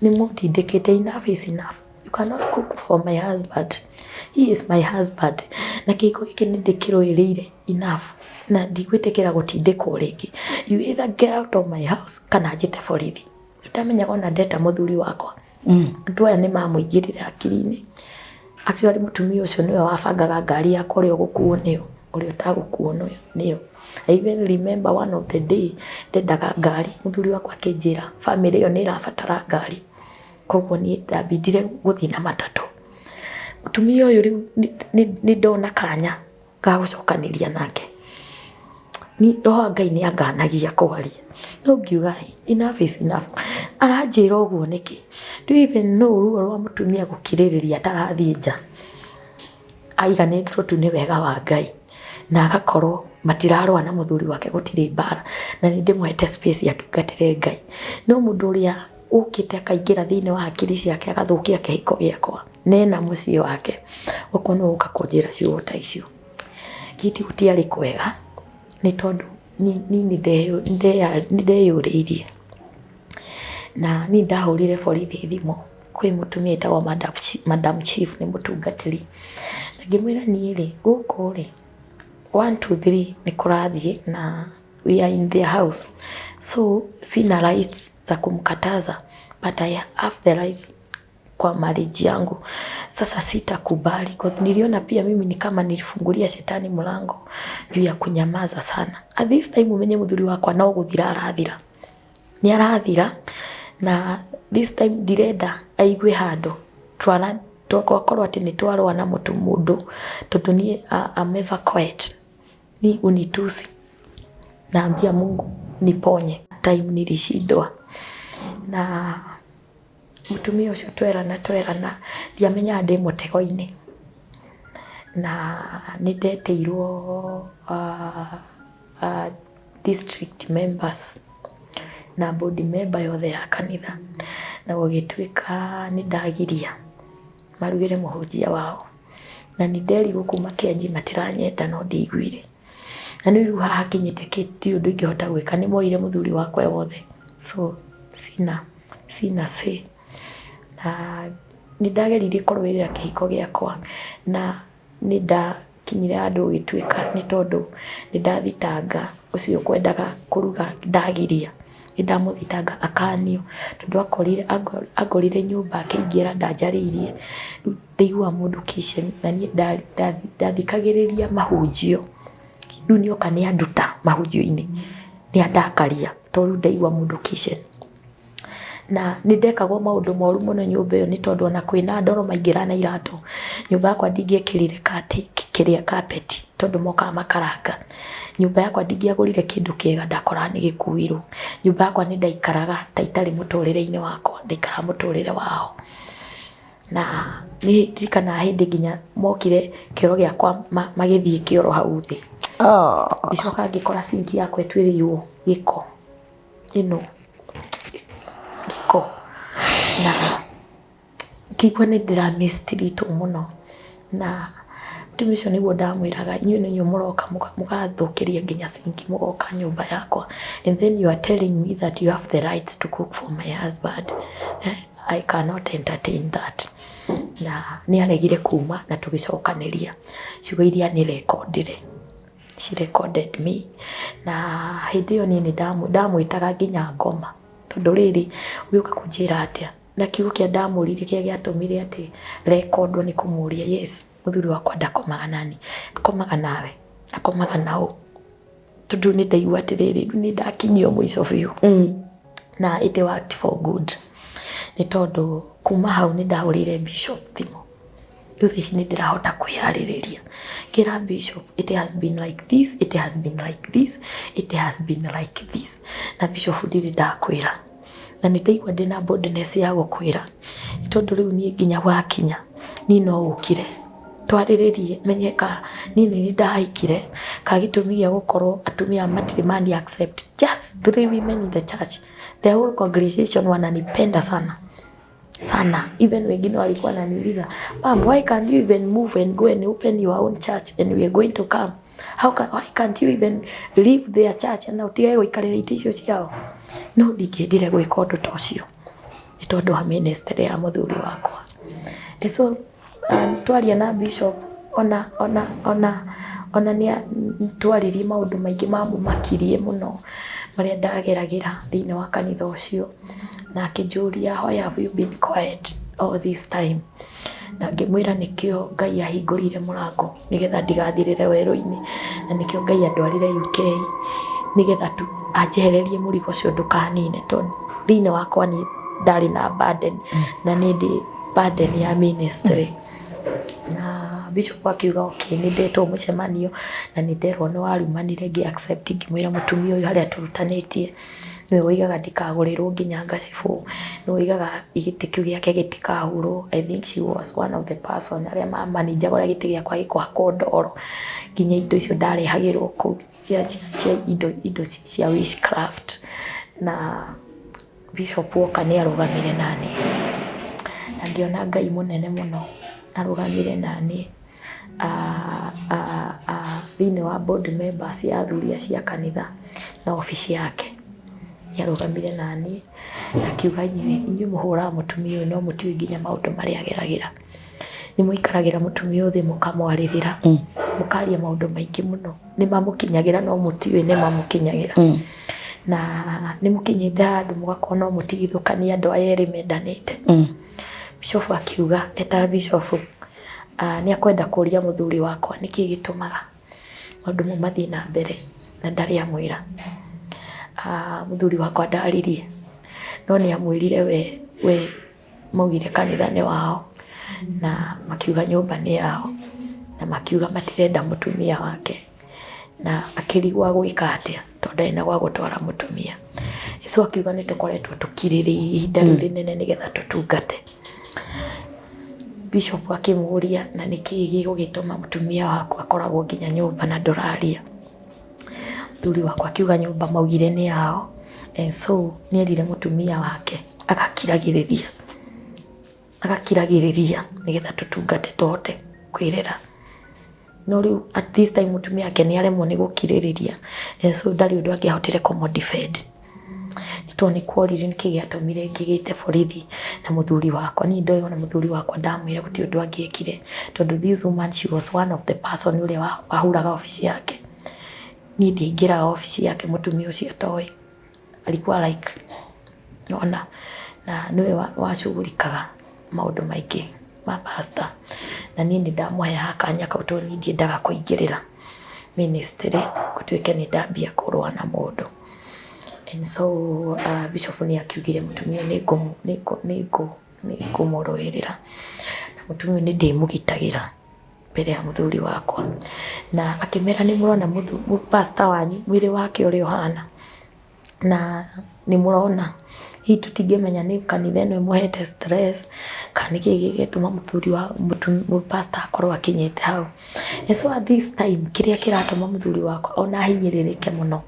ni mutindikite, enough is enough. You cannot cook for my husband. He is my husband. Na kiko giki ni ndikiroirire enough. Na ndigwitikira gutindikwo ringi. You either get out of my house kana njite borithi. Ndamenya ona ndeta muthuri wakwa. Andu aya ni mamuingirire akiri-ini. Actually mutumia ucio niwe wabangaga ngari yakwa uria gukuo niyo, uria utagukuo niyo. I even remember one of the day ndendaga ngari, muthuri wakwa akinjira family iyo ni irabatara ngari. Koguo ni ndabindire guthii na matatu. Mutumia uyu riu ni ndona kanya ga gucokaniria nake. Ni roho Ngai ni anganagia kwaria. No ngiuga enough is enough. Aranjira uguo niki. Do you even know ruo rwa mutumia gukiririria atarathie nja. Aiganitwo tu ni wega wa Ngai. Na agakorwo matirarwa na muthuri wake gutire mbara. Na ni ndimwete space atungatire Ngai. No mundu uria ukite akaingira thiini wa hakiri ciake agathukia kihiko giakwa. Nena mucii wake. Uko no uka kunjira ciugo ta icio. Giti gutiari kwega. Ni tondu ni ndeyuririe. Na ni ndahurire borithi thimu kwi mutumia etagwo Madam Chief ni mutungatiri. Na ngimwira ni ri guku ri 1 2 3 ni kurathie na we are in their house, so sina rights za kumkataza, but I have the rights kwa marriage yangu. Sasa sitakubali because niliona pia mimi ni kama nilifungulia shetani mlango juu ya kunyamaza sana. At this time umenye muthuri wakwa no guthira arathira. Ni arathira na this time direda aigwe hando. Twana twakorwo ati ni twarwa na mundu tondu ni ameva quiet. Ni unitusi. Naambia Mungu niponye. Time nilishindwa. Na mutumia ucio twerana ndiamenya ndi mutego-ini. Na ni ndeteirwo district members na board member yothe ya kanitha. Na gugituika ni ndagiria marugire muhunjia wao. Na ni nderirwo kuma Kianji matiranyenda no ndigwire. Na ni ruha hakinyite kiti undu ingihota gwika ni moire muthuri wakwa wothe. So sina say. Na ni ndageririe kurwirira kihiko giakwa na ni ndakinyire andu gituika ni tondu ni ndathitanga ucio kwendaga kuruga ndagiria. Ni ndamuthitanga akanio tondu agorire nyumba akiingira ndanjariirie ndigua mundu kitchen na ni ndathikagiriria mahunjio. Riu nioka ni anduta mahunjio-ini ni andakaria tondu ndaigua mundu kitchen. Na ni ndekagwo maundu moru muno nyumba iyo ni tondu ona kwina ndoro maingira na iratu. Nyumba yakwa ndingiekirire carpet tondu moka makaranga. Nyumba yakwa ndingiagurire kindu kiega ndakora ni gikuirwo. Nyumba yakwa ni ndaikaraga ta itari muturire-ini wakwa, ndaikara muturire wao. Na ni ndikana hindi nginya mokire kioro giakwa magithie kioro hau thi. Icoka ngikora sink yakwa etwirirwo giko. Giko. Na kiko ni ndiramitiritu muno. Na mutumia ucio niguo ndamwiraga inyuĩ nĩnyuo mũroka mũgathukiria nginya sink mũgoka nyumba yakwa, and then you are telling me that you have the rights to cook for my husband. I cannot entertain that. Na ni aregire kuma na tugicokaniria ciugo iria ni recordire. She recorded me. Na hindi iyo ni ndamwitaga nginya ngoma tondu riri ugiuka kunjira atia na kiugo kia ndamurire kia giatumire ati recordwo ni kumuria yes muthuri wakwa ndakomaga nani, akomaga nawe, akomaga nao tondu ni ndaigua atiriri ni ndakinyio mwico biu. Na it worked for good ni tondu kuma hau ni ndahurire bishop thimu. Thutha ici ni ndirahota kwiyaririria kira bishop, it has been like this, it has been like this, it has been like this. Na bishop ndiri ndakwira na ni ndaigua ndina boldness ya gukwira tondu riu ni nginya wakinya ni no ukire twariririe menyeka ni ndahikire ka gitumi gia gukorwo atumia matiri mani accept just 3 women in the church. The whole congregation wananipenda sana. Even wengine walikuwa wananiuliza, "Mom, why can't you even move and go and open your own church and we are going to come? Why can't you even leave their church and utige guikarira ite icio ciao?" No ndingĩendire gwĩka ũndũ ta ũcio. tondu wa ministry ya muthuri wakwa. So twaria na bishop ona ni twaririe maundu maingi mamumakirie muno maria ndageragira thiini wa kanitha ucio, na akinjuria why have you been quiet all this time, na ngimwira nikio Ngai ahingurire murango nigetha ndigathirire weru-ini, na nikio Ngai andwarire UK nigetha tu anjehererie murigo ucio ndukanine, tondu thiini wakwa ni ndari na burden na ni ndi burden ya ministry. Na bishop akiuga okay, ni ndetwo mucemanio na ni nderwo ni warumanire ngi accept, ngimwira mutumia uyu haria turutanitie niwe wigaga ndikagurirwo nginya ngacibu, niwe wigaga igiti kiu giake gitikahurwo. I think she was one of the person aria manage gora giti giakwa gikwakwo ndoro, nginya indo icio ndarehagirwo ku cia indo cia witchcraft. Na bishop woka ni arugamire nani, na ngiona Ngai munene muno arugamire nani thiini wa board members ya athuri cia kanitha na ofisi yake. Yarugamire nani akiuga inyu muhura mutumia uyu no mutiwe nginya maundu maria ageragira, ni muikaragira mutumia uthi mukamwaririra mukaria maundu maingi muno, ni mamukinyagira no mutiwe ni mamukinyagira, na ni mukinyite handu mugakora no mutigithukania andu aya eri mendanite. Bishop akiuga eta bishop ni akwenda kuria muthuri wakwa niki gitumaga maundu mumathie na mbere na ndari amwira. Muthuri wakwa ndaririe no ni amwirire we maugire kanitha ni wao na makiuga nyumba ni yao na makiuga matirenda mutumia wake, na akirigwa gwika atia tondu ena gwa gutwara mutumia. Ico akiuga ni tukoretwo tukiririe ihinda rinene nigetha tutungate. Bishop akimuria na niki gigugituma mutumia wakwa akoragwo nginya nyumba na nduraria. Muthuri wakwa akiuga nyumba maugire ni yao, and so nierire mutumia wake agakiragiriria nigetha tutungate tote kwirera. No riu at this time mutumia wake ni aremwo ni gukiririria, and so ndari undu angihotire kumudefend. Nitoni kworire nikigiatumire ngigite borithi na muthuri wakwa, ni ndoyo na muthuri wakwa ndamwira guti undu angiekire, tondu this woman she was one of the person uria wahuraga ofisi yake. Ni ndingira ofisi yake mutumia ucio toy alikuwa like nona, na niwe washughulikaga maundu maingi ma pastor, na ni ndamuhe hakanya kauto ni ndiendaga kuingirira ministry gutwike ni ndambia kurwa na mundu. And so bishop ni akiugire mutumia ni ngumuroerera, na mutumia ni ndimugitagira mbere ya muthuri wakwa, na akimera ni murona pastor wanyu mwiri wake uri uhana, na ni murona hii tutingemenya ni kanitha ino imuhete stress kana gigituma muthuri wa pastor akorwo akinyite hau. And so at this time kiria kiratuma muthuri wakwa ona hinyiririke muno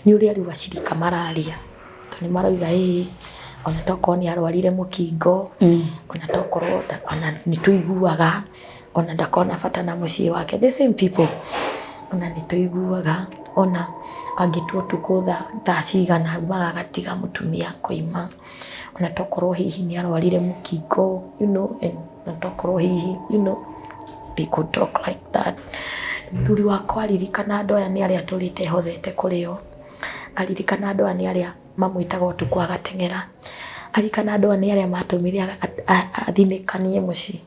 ni uria riu acirika mararia, ni marauga ona toko ni arwarire mukingo, ona tokorwo ona ni tuiguaga ona ndakona bata na mucii wake. The same people ona ni tuiguaga ona angitwo tukutha thaa cigana magagatiga mutumia koima, ona tokorwo hihi ni arwarire mukingo, you know, and na tokorwo hihi, you know, they could talk like that. Muthuri wakwa aririkana andu aya ni aria turite hothete kurio, aririkana andu aya ni aria mamwitaga utuku agatengera, aririkana andu aya ni aria matumire athinikanie mucii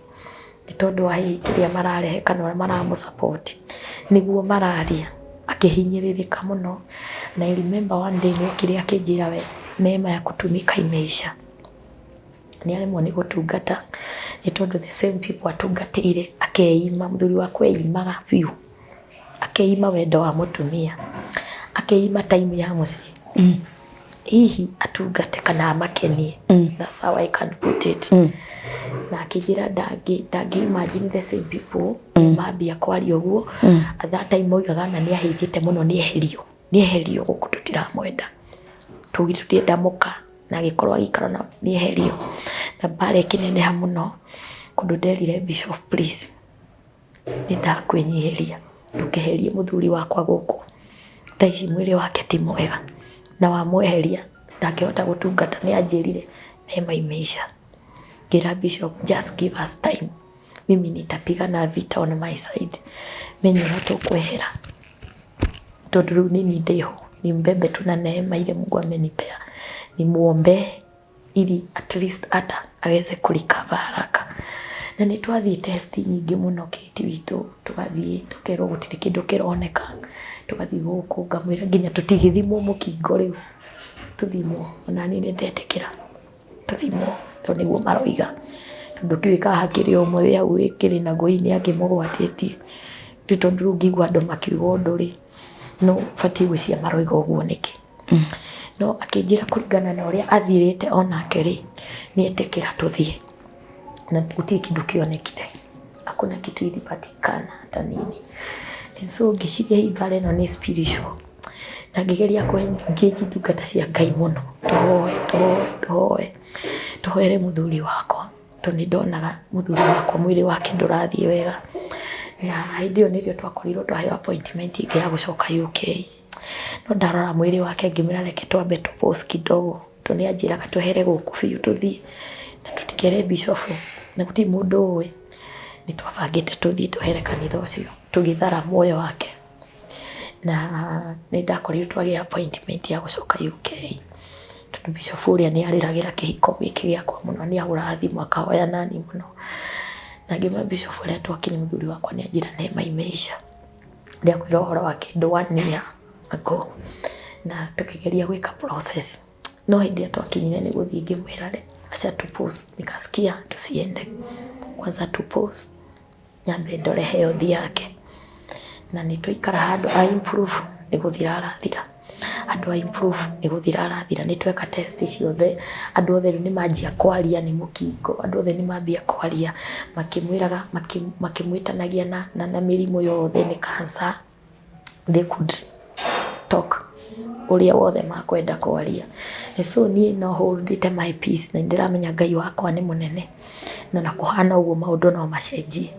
tondu wa hihi kiria mararehe kana maramusupport niguo mararia, akihinyiririka muno. Na I remember one day ni kiria kinjira we neema ya kutumika imeisha, ni aremwo ni gutungata ni tondu the same people atungatire, akeima muthuri wakwa eimaga biu, akeima wendo wa mutumia, akeima time ya mucii hihi atungate kana amakenie. That's how I can put it. Na akijira dangi imagine the same people mambia kwaria uguo at that time moigaga na ni ahitite muno ni eherio guku tutiramwenda tugiri tutienda muka na gikorwa gikara na ni eherio, na bare kineneha muno kundu nderire bishop please ndakwenyiheria ndukeherie muthuri wakwa guku taici mwiri wake ti mwega, na wa mweheria ndakihota gutungata. Ni anjirire neema imeisha. Gira Bishop, just give us time. Mimi nitapigana vita on my side. Menyera tukwehera. Tondu nini ndeho. Ni mbebe tu na neema ile Mungu amenipea. Ni muombe ili at least hata aweze kulikava haraka. Na nitwathie testi nyingi muno kiti witu, tugathie tukero gutiri kindu kironeka, tugathie guku ngamwira nginya tutigithimwo mukingo riu tuthimwo, ona ni ndetekera tuthimwo to niguo maroiga tondu kiwika hakiri umwe wi au wikiri na goini yake mugwatitie tondu ngigwa andu makiuga undu ri no fati gucia maroiga uguo niki no akinjira kuringana na uria athirite onake ri ni etekera tuthie na guti kindu kionekire, hakuna kitu ilipatikana hata nini. And so ngiciria ibare no ni spiritual na ngigeria kuengage ndungata cia Ngai muno, tuhoere muthuri wakwa toni ndonaga muthuri wakwa mwiri wake ndurathie wega, na hindi yo nirio twakorirwo twaheo appointment ingi ya gucoka UK. No ndarora mwiri wake ngimira reke twambe tupose kidogo, toni anjiraga twehere guku biu tuthie na tutikere bishop na guti mundu we ni twabangite tuthie twehere kanitha ucio tugithara moyo wake, na ni ndakorirwo twagia appointment ya gucoka UK tondu bishop uria ni ariragira kihiko giki giakwa muno, ni agura thimu akahoya nani muno, na ngima bishop uria twakinya muthuri wakwa ni anjira neema imeisha, ndia kwira uhoro wa kindu 1 year ago na tukigeria gwika process. No hindi twakinyire ni guthie ngimwira acha tupose, nikasikia tusiende kwanza tupose nyambe ndore health yake, na nitwaikara handu a improve ni guthira arathira, andu a improve ni guthira arathira, nitweka test ciothe, andu othe ni manjia kwaria ni mukingo, andu othe ni mambia kwaria makimwiraga makimwitanagia na mirimu yothe ni cancer, they could talk uria wothe makwenda kwaria. So ni no hold my peace na ndiramenya Ngai wakwa ni munene na nakuhana uguo maundu no macenjie,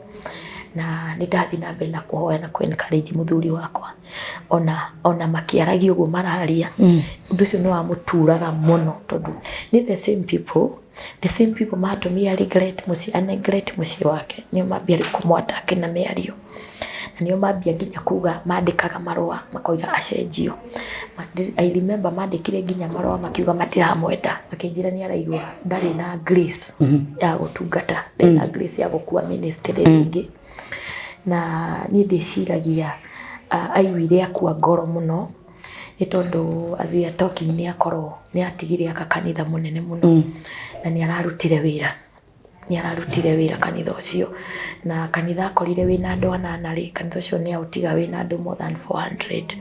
na nidathi na mbere na kuhoya na encourage muthuri wakwa ona makiaragi uguo mararia undu ucio no amuturaga muno tondu ni the same people matumia regret muci wake ni mambia kumwatake na miario, na nio mambia nginya kuga mandikaga marua makoiga acenjio. I remember mandikire nginya marua makiuga matiramwenda, makinjira ni araigwa ndari na grace ya gutungata, na grace ya gukua ministry ringi, na ni ndiciragia aiguire akua ngoro muno ni tondu as we are talking ni akorwo ni atigire akakanitha munene muno na ni ararutire wira kanitha ucio, na kanitha akorire wina andu 8 kanitha ucio ni autiga wina andu more than 400,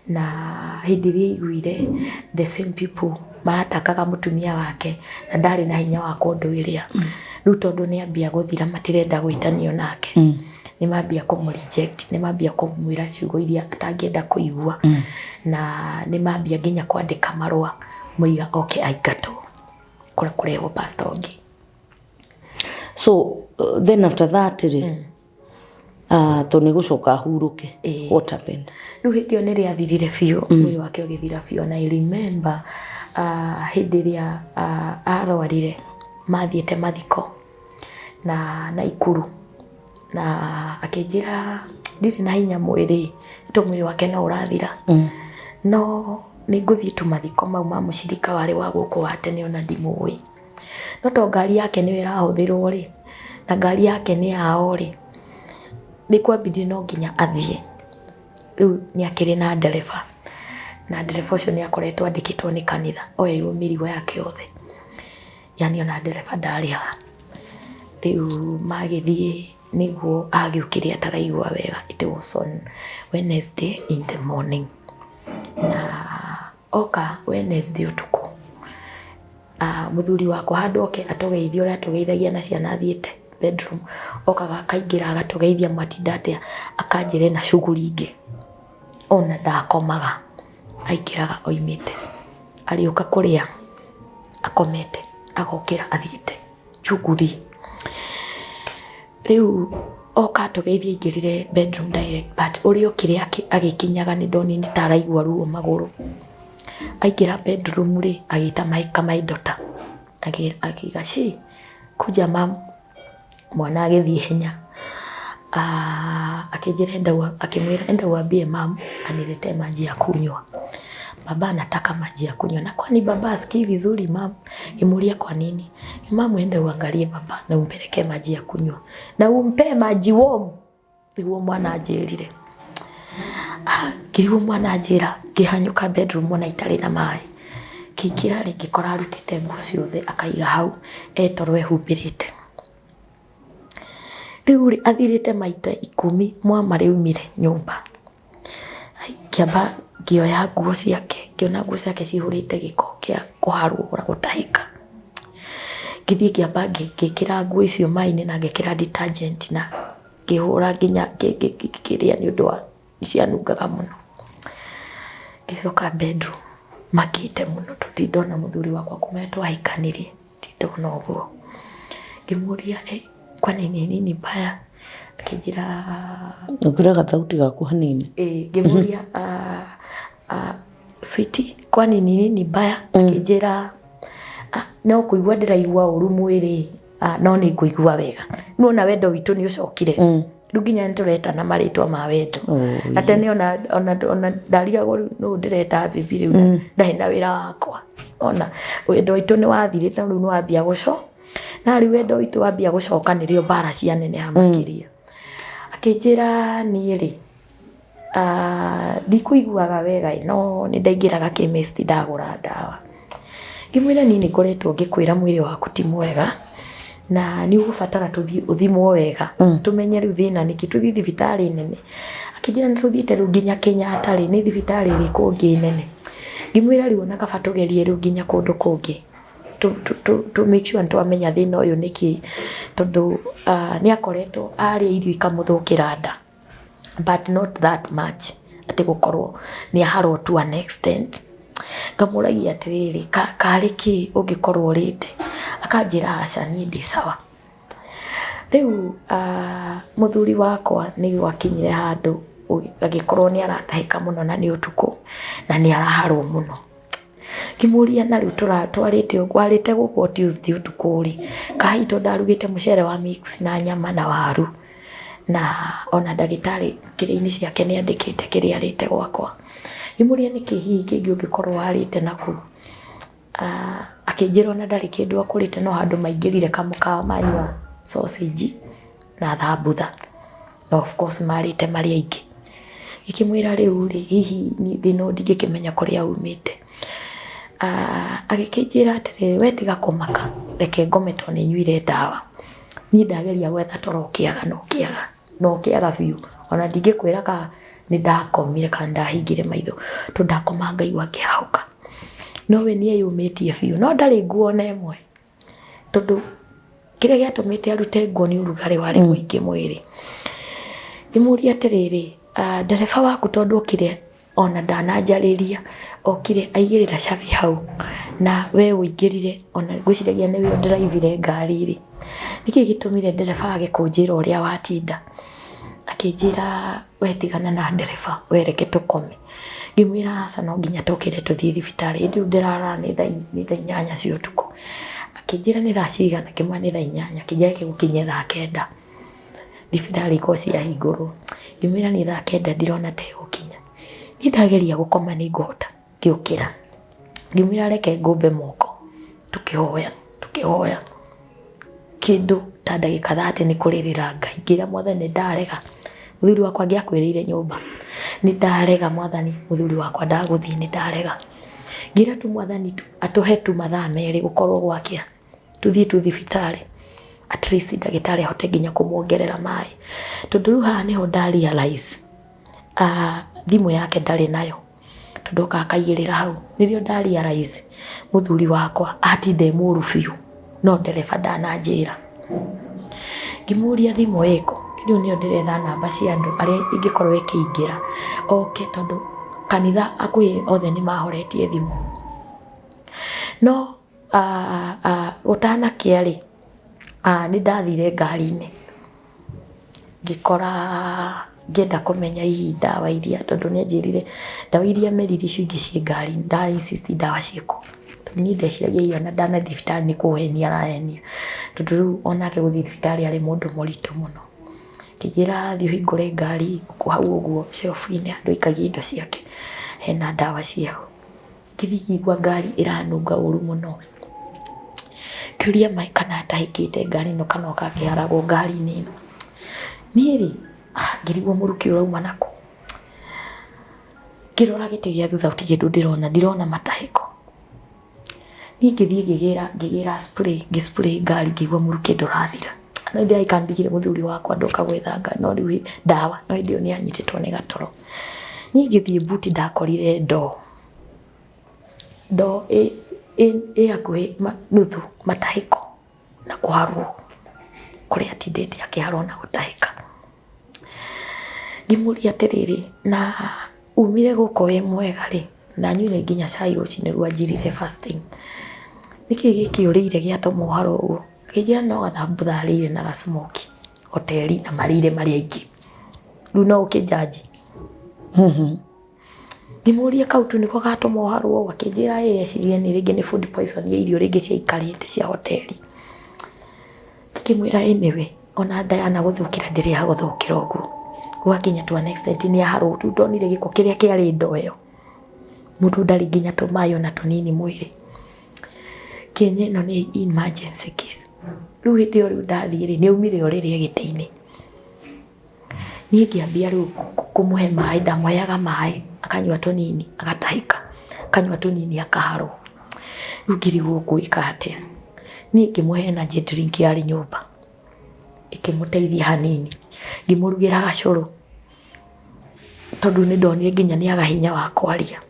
na hindi ria iguire the same people matakaga mutumia wake na ndari na hinya wa kunduiria riu tondu ni ambia guthira matirenda gwitanio nake ni mambia kumureject, ni mambia kumwira ciugo iria atangienda kuigua na ni mambia nginya kwandika marua muiga okay aingatwo kurewo pastor ongi. So then after that to ni gucoka huruke what happened? Riu hindi yo ni riathirire biu, mwiri wake ugithira biu, na I remember hindi ria arwarire mathiete mathiko na Ikuru, na akinjira ndiri na hinya mwiri to mwiri wake no urathira no ni nguthie tu mathiko mau ma mucirika wari wa guku wa tene ona ndimui, no to ngari yake ni irahuthirwo ri na ngari yake ni yao ri ni kwabidi no nginya athie. Riu ni akiri na ndereba, na ndereba ucio ni akoretwo andikitwo ni kanitha oyairwo mirigo yake yothe, yani ona ndereba ndariha. Riu magithie niguo agiukire ataraigua wega. It was on Wednesday in the morning, na oka Wednesday utuku muthuri wakwa handu oke atugeithia uria atugeithagia na ciana athiete bedroom, okaga akaingira agatugeithia matindate akanjire na shughuli ingi, ona ndakomaga aikiraga oimite ariuka kuria akomete agokira athiete shughuli. Riu oka atugeithia ingirire bedroom direct, but urio kiria agikinyaga ni ndoni ni taraigua ruo maguru. Aingira bedroom ri agita maika maidota akiga kuja mam, mwana agithie hinya akijira akimwira enda uambie mam anilete maji ya kunywa. Baba anataka maji ya kunywa. Na kwani baba asikii vizuri mam? Imulia kwa nini? Mam enda uangalie baba na umpelekee maji ya kunywa. Na umpe maji warm. Niguo mwana ajirire. Kiriu mwana ajira ngihanyuka bedroom mwana itari na mai. Kikira ngikora arutite nguo ciothe akaiga hau etoro ehumbirite. Riu athirite maita 10 mwa riumire nyumba. Kiamba ngioya nguo ciake, ngiona nguo ciake cihurite giko kia kuharura gutahika. Ngithii ngiamba ngikira nguo icio mai-ini na ngikira detergent na ngihura nginya kiria ni undu wa cianungaga muno. Ngicoka bedroom makite muno tutindona muthuri wakwa kumetwo ahikanirie tindona uguo. Ngimuria kwa nini mbaya? Akijira ukira gathauti gaku hanini. Ngimuria sweetie kwa nini mbaya? Akijira no kuigua ndiraigua uru mwiri no ni kuigua wega. Nuona wendo witu ni ucokire. Ruginya ntureta na maritwa ma wendo. Atene ona ndariga no ndireta bibi riu ndahina wira wakwa. Ona wendo witu ni wathirite riu ni wambia guco. Na riu wendo witu wambia gucoka nirio bara cia nene hamakiria. Akijira ni ri ndikuiguaga wega no ni ndaingiraga chemist ndagura ndawa. Ngimwira nini ngoretwo ngikwira mwiri waku ti mwega na ni ugubatara tuthii uthimwo wega tumenye riu thina niki tuthii thibitari nene. Akijira ni tuthiite riu nginya Kenyatta ri ni thibitari iriku ngi nene. Ngimwira riu ona kaba tugerie riu nginya kundu kungi to make sure ntwamenya thina uyu niki tondu ni akoretwo ari irio ikamuthukira nda but not that much ati gukorwo ni aharwo to an extent. Ngamuragia atiriri kari ki ungikorwo urite? Akanjira aca ni ndi sawa. Riu muthuri wakwa ni gwakinyire handu agikorwo ni aratahika muno na ni utuku na ni araharwo muno. Kimuria na riu twarite ugwarite guko Tuesday utuku ri kahito ndarugite mucere wa mix na nyama na waru na ona ndagitari kiri-ini ciake ni andikite kiri arite gwakwa. Kimuria ni kihi kingi ungikorwo arite naku? Akijira ona ndari kindu akurite no handu maingirire kamukawa manywa sausage na thambutha no of course marite mari aingi. Ikimwira riu ri hihi ni thino ndingikimenya kuria umite. Agikijira atiriri we tiga kumaka reke ngometwo ni nyuire ndawa. Ni ndageria gwetha toro no kiaga biu ona ndingikwiraga ni ndakomire kana ndahingire maitho to ndakoma ngaigua ngihauka. No we ni ayumitie biu no ndari nguo na imwe tondu kiria giatumite arute nguo ni urugari wari muingi mwiri. Ngimuria atiriri ndereba waku tondu okire ona ndananjariria okire aigirira cabi hau na we uingirire ona ngwiciragia ni we ndiraivire ngari ri niki gitumire ndereba agikunjira uria watinda. Akijira wetigana na ndereba wereke tukome. Ngimwira aca no nginya tukire tuthii thibitari ndi ndirara ni thaa 8 cia utuku. Akijira ni thaa cigana? Ngimwira ni thaa 8. Akijira gigukinye thaa 9 thibitari ko cia hingurwo. Ngimwira ni thaa 9 ndirona te gukinya. Ni ndageria gukoma ni ngota ngiukira. Ngimwira reke ngumbe moko tukihoya kindu ta ndagika 30 ni kuririra Ngai. Ngira mwathani ndarega muthuri wakwa ngiakwirire nyumba ni ndarega mwathani muthuri wakwa ndaguthii ni ndarega. Ngira tu mwathani atuhe tu mathaa meri gukorwo gwakia tuthii tu thibitari at least ndagitari hote nginya kumuongerera mai tondu riu haha niho ndarealize thimu yake ndari nayo tondu akaigirira hau nirio ndarealize muthuri wakwa atinde muru biu no ndereba ndananjira. Ngimuria thimu iko riu nio ndiretha namba cia andu aria ingikorwo ikiingira tondu kanitha akuhi othe ni mahoretie thimu no gutana kiari ni ndathire ngari-ini ngikora ngenda kumenya hihi ndawa iria tondu ni njirire ndawa iria meriri icio ingi cie ngari nda insist ndawa ciku ni ndeciragia iyo na ndana thibitari ni kuhenia arahenia tondu riu onake guthii thibitari ari mundu muritu muno kijira thiu hingure ngari hau uguo shelf-ini andu ikagia indo ciake hena ndawa ciao kithi kigwa ngari iranunga uru muno kiuria mai kana atahikite ngari no kana okakiharagwo ngari-ini ino niri ngirigwo muruki urauma nako kirora gite gia thutha utigindu ndirona matahiko ni ngithii ngigira spray ngari ngigwa muruki ndurathira no ndia ikandigire muthuri wakwa ndoka gwethanga no riu ndawa no ndio ni anyititwo ni gatoro ni ngithii buti ndakorire ndo akuhi nuthu matahiko na kuharwo kuria tindite akiharwo na gutahika ngimuria atiriri na umire guko we mwega ri na nyuire nginya cai rucini rwanjirire fasting niki gikiurire giatuma uharo uguo kijira no gathambutharire na gasmoki hoteli na marire mari aingi riu no ukijaji ngimuria kautu niko gatuma uharo uguo akijira yecirie ni ringi ni food poison ya irio ringi ciaikarite cia hoteli ngimwira anyway ona Diana guthukira ndiri ya guthukira uguo gwakinya to an extent ni haro tu ndonire giko kiria kiari ndo iyo mundu ndari nginya tumayo na tunini mwiri kenye no ni emergency case riu hindi yo riu ndathire ni umire orire gite-ini ni ngiambia riu kumuhe mai ndamuheaga mai akanywa tunini agatahika akanywa tunini akaharo riu ngirigwo gwika atia ni ngimuhe energy drink yari nyumba ikimuteithia hanini ngimurugira gacuru tondu ni ndonire nginya ni agahinya wa kwaria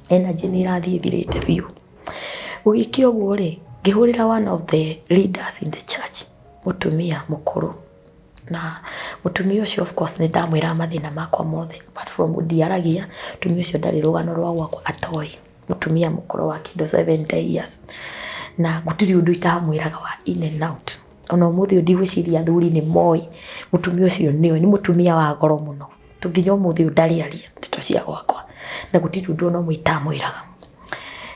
energy ni irathii thirite biu ugikio guo ri ngihurira one of the leaders in the church mutumia mukuru na mutumia ucio of course ni ndamwira mathina makwa mothe apart from ndiaragia mutumia ucio ndari rugano rwa gwakwa atoi mutumia mukuru wa kindo 70 years na gutiri undu itamwiraga wa in and out ona muthi ndigwiciria athuri ni moi mutumia ucio ni mutumia wa goro muno tunginya muthi ndari aria ndito cia gwakwa na gutiri undu no mwitamwiraga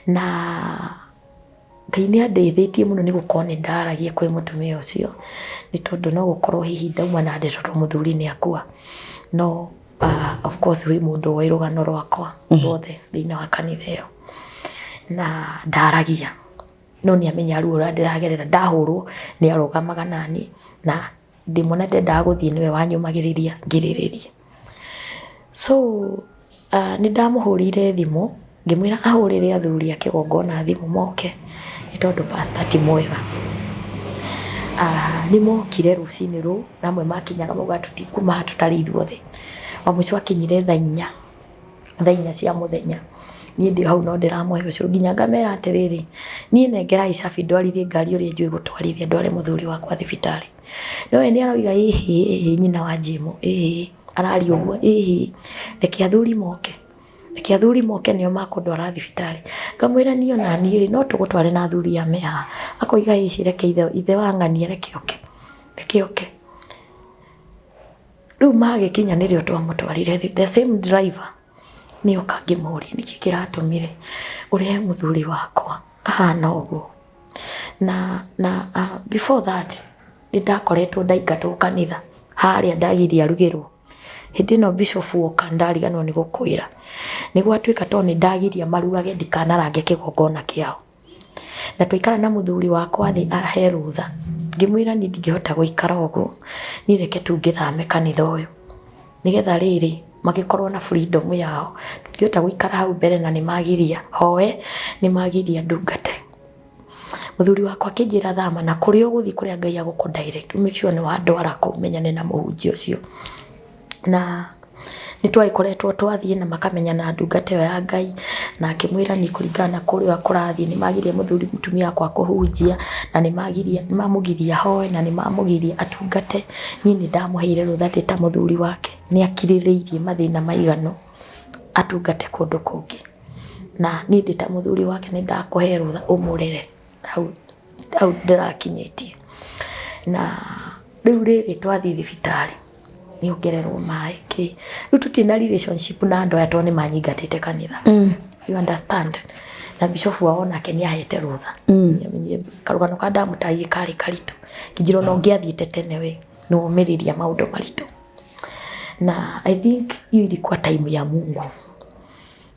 na kaini andeithitie muno ni gukorwo ni ndaragia kwi mutumia ucio ni tondu no gukorwo hihi ndauma na ndeto muthuri ni akua no of course wi mundu wa irugano rwakwa rwothe thina wa kanitha iyo na ndaragia no ni amenya ruo ndiragerera ndahurwo ni arugamaga nani na ndimona ndendaga guthie niwe wanyumagiriria ngiriririe so ni ndamuhurire thimu ngimwira ahurire athuri akigongona thimu moke ni tondu pastor ti mwega ni mokire rucini ru namwe makinyaga muga tutikuma tutari ithuothe wa muico akinyire thaa inya cia muthenya ni ndi hau no ndiramwe ucio nginya ngamera atiriri ni nengerai cabi ndwarithie ngari uria njui gutwarithia ndware muthuri wakwa thibitari no we ni aroiga ihi nyina wa Jimu arari uguo reke athuri moke nio makundwara thibitari ngamwira niyo na niri no tugutware na athuri ya meha akoiga ici reke ithe wang'ania reke oke riu magikinya nirio twamutwarire the same driver ni ukangimuri niki kiratumire uri muthuri wakwa ahana uguo na before that ndakoretwo ndaigatwo kanitha haria ndagiria rugirwo hindi no bishop woka ndariganwo ni gukwira niguo atuika to ni ndagiria marugage ndikanarange kigongona kiao na tuikara na muthuri wakwa thi ahe rutha ngimwira ni ndingihota guikara uguo ni reke tungithame kanitha uyu nigetha riri magikorwo na freedom yao ngihota guikara hau mbere na ni magiria hoe ni magiria ndungate muthuri wakwa kinjira thama na kuri uguthi kuria Ngai aguko direct make sure ni wandwara kumenyane na muhunjia ucio na nitwaikoretwo twathie na makamenya na ndungate ya Ngai na akimwira ni kuringana kuri akurathie ni magirie muthuri mutumia kwa kuhunjia na ni mamugiria hoe na ni mamugiria atungate ni ndamuheire rutha ta muthuri wake ni akiririirie mathina maigano atungate kundu kungi na ni ta muthuri wake ni ndakuhe rutha umurere au ndirakinyitie na riu riri twathi thibitari ni ongererwo mai ki riu tutina relationship na andu aya to ni manyingatite kanitha you understand na bishop wao nake ni ahete rutha yamenye karugano ka damu tai kari karito kijiro no ngiathiete tene we no umiriria maundu marito na I think hiyo ilikuwa time ya Mungu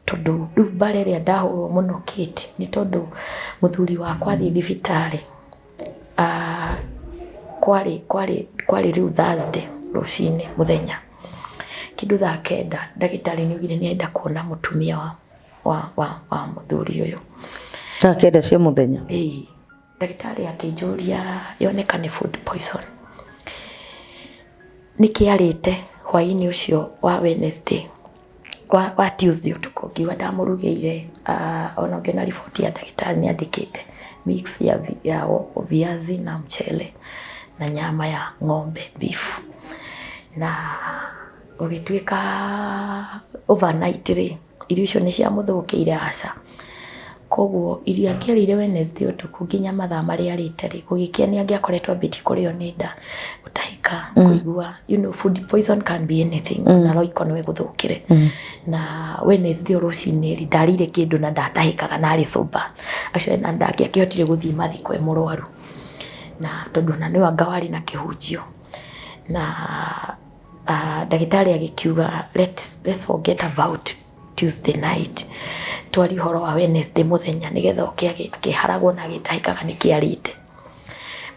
tondu bareria ndahurwo muno kiti ni tondu muthuri wakwa thi thibitari kwari riu Thursday rucine muthenya kindu thaa kenda ndagitari ni ugire ni enda kuona mutumia wa muthuri uyu thaa kenda cia muthenya ndagitari akinjuria yonekane food poison nikiarite hwaini ucio wa Wednesday wa Tuesday utuko ngiuga ndamurugire ona ngena report ya ndagitari ni andikite mix ya viazi na mchele na nyama ya ng'ombe beef na ugituika overnight ri irio icio ni cia muthukiire aca koguo irio akirire Wednesday utuku nginya mathaa mari arite ri gugikenia ngiakoretwo biti kurio ni nda utahika kuigua food poison can be anything na roiko no guthukire na Wednesday rucini ri ndarire kindu na ndatahikaga na ari soba acio na ndaki akihotire guthii mathiko emurwaru na tondu na niwa ngawari na kihunjio na ndagitari agikiuga let's forget about Tuesday night twari horo wa Wednesday muthenya nigetha akiharagwo na gitahikaga nikiarite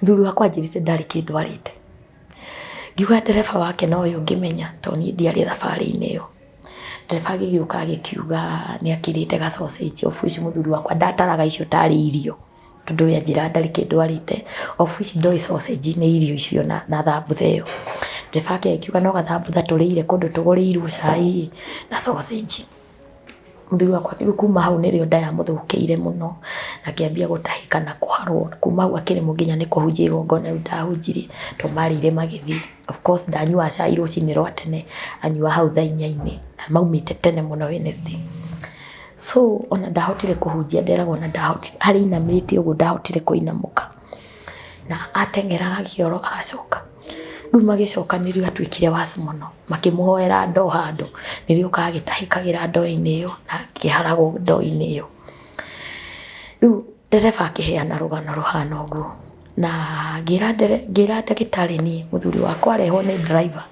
thuru wakwa njirite ndari kindu arite ngiuga ndereba wake no uyu ngimenya to ni ndiari thabari-ini iyo ndereba agigiuka agikiuga ni akirite ga sausage of which muthuri wakwa ndataraga icio tari irio tondu ya njira ndari kindu arite of which ndoi sausage ni irio icio na thambutha iyo ndereba agikiuga no gathambutha turire kundu tugurirwo cai na sausage muthuri wakwa kuma hau nirio ndaya muthukiire muno na kiambia gutahika na kuharwo kuma hau akiri muginya ni kuhunjia igongona ndahunjiri to marire magithi of course ndanyua cai rucini rwa tene anyua hau thaa 4 na maumite tene muno Wednesday so ona ndahotire kuhunjia nderagwo na ndahotire hari inamite ugu ndahotire kuinamuka na atengeraga kioro agacoka ruma gicokanirio atwikire wasi muno makimuhoera ndo hando nirio kagitahikagira ndo-ini iyo na kiharagwo ndo-ini iyo riu ndereba akiheana rugano ruhana uguo na ngira ndagitari ni muthuri wakwa areho ni driver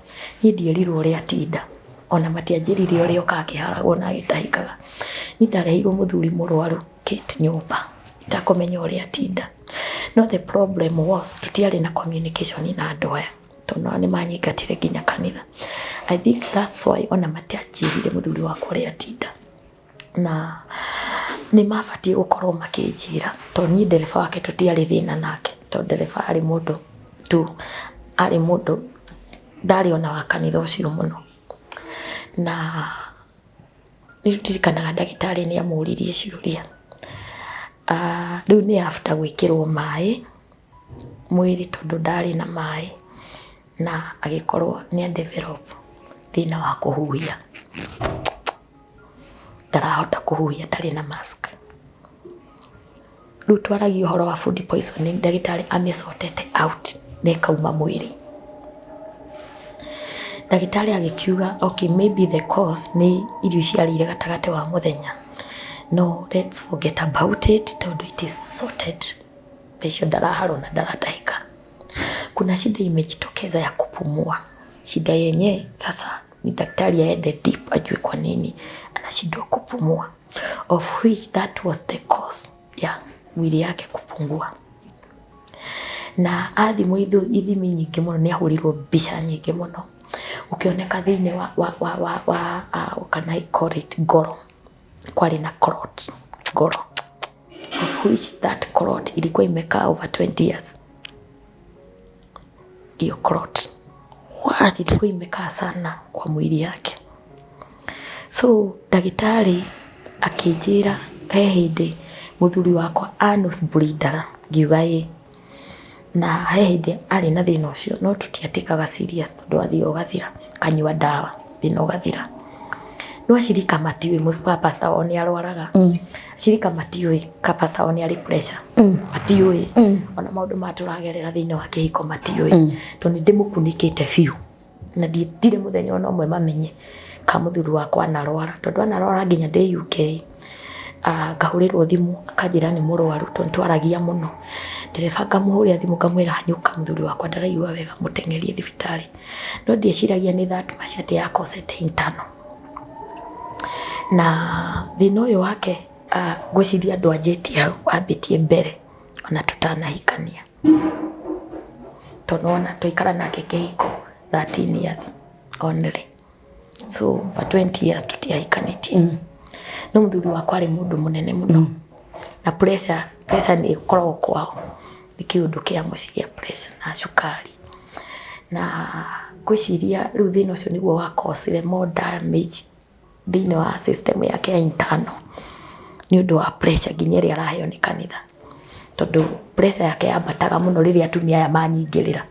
ni ndierirwo uri atinda ona matianjirire uri ukakiharagwo na gitahikaga ni ndarehirwo muthuri murwaru kit nyumba itakomenya uri atinda no the problem was tutiari na communication na andu aya tono ni manyingatire nginya kanitha I think that's why ona matianjirire muthuri wakwa uri atinda na ni mabatie gukorwo makinjira to ni ndereba wake tutiari thina nake to ndereba ari mundu tu ari mundu ndari ona wa kanitha ucio muno na ndirikanaga ndagitari ni amuririe ciuria riu ni after gwikirwo mai mwiri tondu ndari na mai na agikorwo ni develop thina wa kuhuhia ndarahota kuhuhia tari na mask riu twaragio horo wa food poisoning ndagitari amisotete out nekauma mwiri ndagitari agikiuga okay maybe the cause ni irio ciarire gatagate wa muthenya no let's forget about it tondu it is sorted desho daraharo na daratahika kuna shida imejitokeza ya kupumua shida yenye sasa ni daktari aende deep ajue kwa nini anashindwa kupumua of which that was the cause ya mwili yake kupungua na athimo ithimi nyingi muno ni ahurirwo mbica nyingi muno ukioneka thini wa kana call it goro kwari na clot goro of which that clot ilikuwa imekaa over 20 years hiyo clot ilikuwa imekaa sana kwa mwili yake so daktari akijira hehinde muthuri wakwa anus bleeder giugaye na hehinde ari na thina ucio no tutiatikaga serious tondu athio gathira kanyua dawa thina gathira no ashirika matiwe muthwa pastor oni arwaraga ashirika matiwe ka pastor oni ari pressure matiwe ona maundu maturagerera thina wa kihiko matiwe to ni ndimukunikite fiu na ndire muthenya ona umwe mamenye ka muthuri wakwa narwara tondu anarwara nginya ndi UK ngahũrĩrwo thimũ akanjĩra nĩ mũrwaru tondũ twaragia mũno. Ndereba ngamũhũrĩra thimũ ngamwĩra hanyũka mũthuri wakwa ndaraigua wega mũteng'erie thibitarĩ. No ndieciragia nĩ that much atĩ yakosete internal. Na thĩna ũyũ wake ngwĩciria andũ anjĩtie hau wambĩtie mbere ona tũtanahikania. Tondũ ona tũikara nake kĩhiko 13 years only. So for 20 years tũtiahikanĩtie. No mũthuri wakwa arĩ mũndũ mũnene mũno. Na pressure nĩ ĩkoragwo kwao. Nĩ kĩũndũ kĩa mũciĩ pressure na cukari. Na ngwĩciria rĩu thĩna ũcio nĩguo wakosire more damage thĩinĩ wa system yake ya internal. Nĩ ũndũ wa pressure nginya ĩrĩa araheo nĩ kanitha. Tondũ pressure yake yambataga mũno rĩrĩa atumia aya manyingĩrĩra.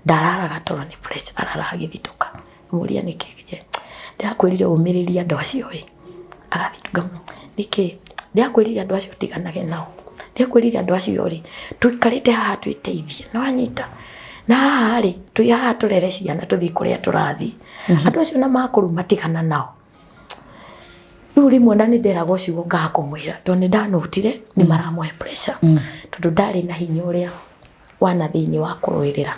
Ndararaga toro nĩ pressure araraga gĩthitũka. Mũria nĩ kĩĩ? Ndĩrakwĩrire ũmĩrĩria andũ acio ĩ. Agathitũka. Nĩkĩ? Ndĩrakwĩrire andũ acio tiganage nao. Ndĩrakwĩrire andũ acio rĩ tũikarĩte haha twĩteithie. No anyita. Na haha rĩ twĩ haha tũrere ciana tũthiĩ kũrĩa tũrathiĩ. Andũ acio na makũruma matigana nao. Rĩu rĩmwe na nĩ nderagwo ciugo ngakũmwĩra tondũ nĩ ndanotire nĩ maramũhe pressure. Tondũ ndarĩ na hinya ũrĩa wana thĩinĩ wa kũrũĩrĩra.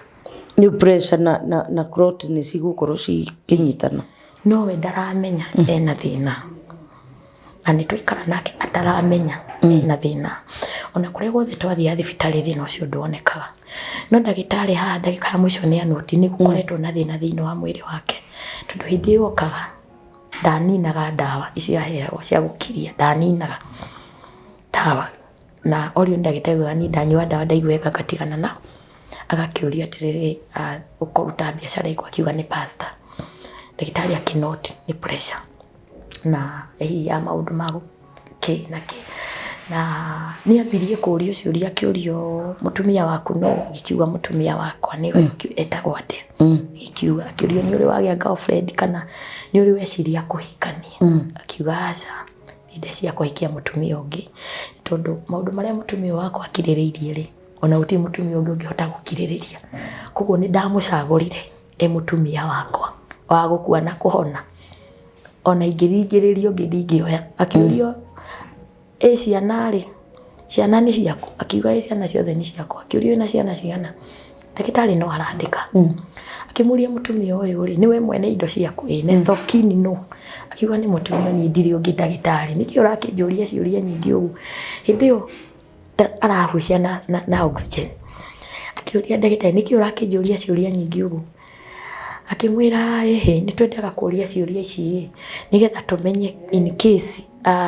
Nĩ pressure na clot nĩ cigũkorwo cikĩnyitana. No we ndaramenya ena thĩna. Na nĩ twaikara nake ataramenya ena thĩna. Ona kũrĩa guothe twathiĩ thibitarĩ thĩna ũcio ndwonekaga. No ndagĩtarĩ haha ndagĩka ya mũico nĩ anoti nĩ gũkoretwo na thĩna thĩinĩ wa mwĩrĩ wake. Tondũ hĩndĩ ĩyo okaga ndaninaga ndawa icio aheagwo cia gũkiria ndaninaga ndawa. Na orio ndagĩtarĩ ni ndanyua ndawa ndaiguaga gatigana na agakĩũria atĩrĩrĩ ũkũruta biacara ĩkwa akiuga nĩ pastor. Ndagĩtarĩ akinoti nĩ pressure. Na hihi ya maũndũ ma kĩ na kĩ. Na nĩ ambirie kũũrio ciũria akĩũrio mũtumia waku no gĩkiuga mũtumia wakwa nĩ etagwo atĩa. Gĩkiuga akĩũrio nĩ ũrĩ wagĩa girlfriend kana nĩ ũrĩ weciria kũhikania. Akiuga aca ndeciria kũhikia mũtumia ũngĩ. Tondũ maũndũ marĩa mũtumia wakwa akirĩrĩirie rĩ ona gũtirĩ mũtumia ũngĩ ũngĩhota gũkirĩrĩria. Koguo nĩ ndamũcagũrire mũtumia wakwa wa gũkua na kũhona. Ona ingĩringĩrĩrio ngĩndingĩoya. Akĩũrio ciana rĩ ciana nĩ ciaku. Akiuga ciana ciothe nĩ ciakwa. Akĩũrio na ciana cigana. Ndagĩtarĩ no arandĩka. Akĩmũria mũtumia ũyũ rĩ nĩwe mwene indo ciaku? Next of kin no. Akiuga nĩ mũtumia niĩ ndirĩ ũngĩ ndagĩtarĩ. Nĩkĩ ũrakĩnjũria ciũria nyingĩ ũguo? Hĩndĩ ĩyo arahucia na oxygen. Akĩũria ndagĩtarĩ nĩkĩ ũrakĩnjũria ciũria nyingĩ ũguo? Akĩmwĩra nĩ twendaga kũũria ciũria ici nĩgetha tũmenye in case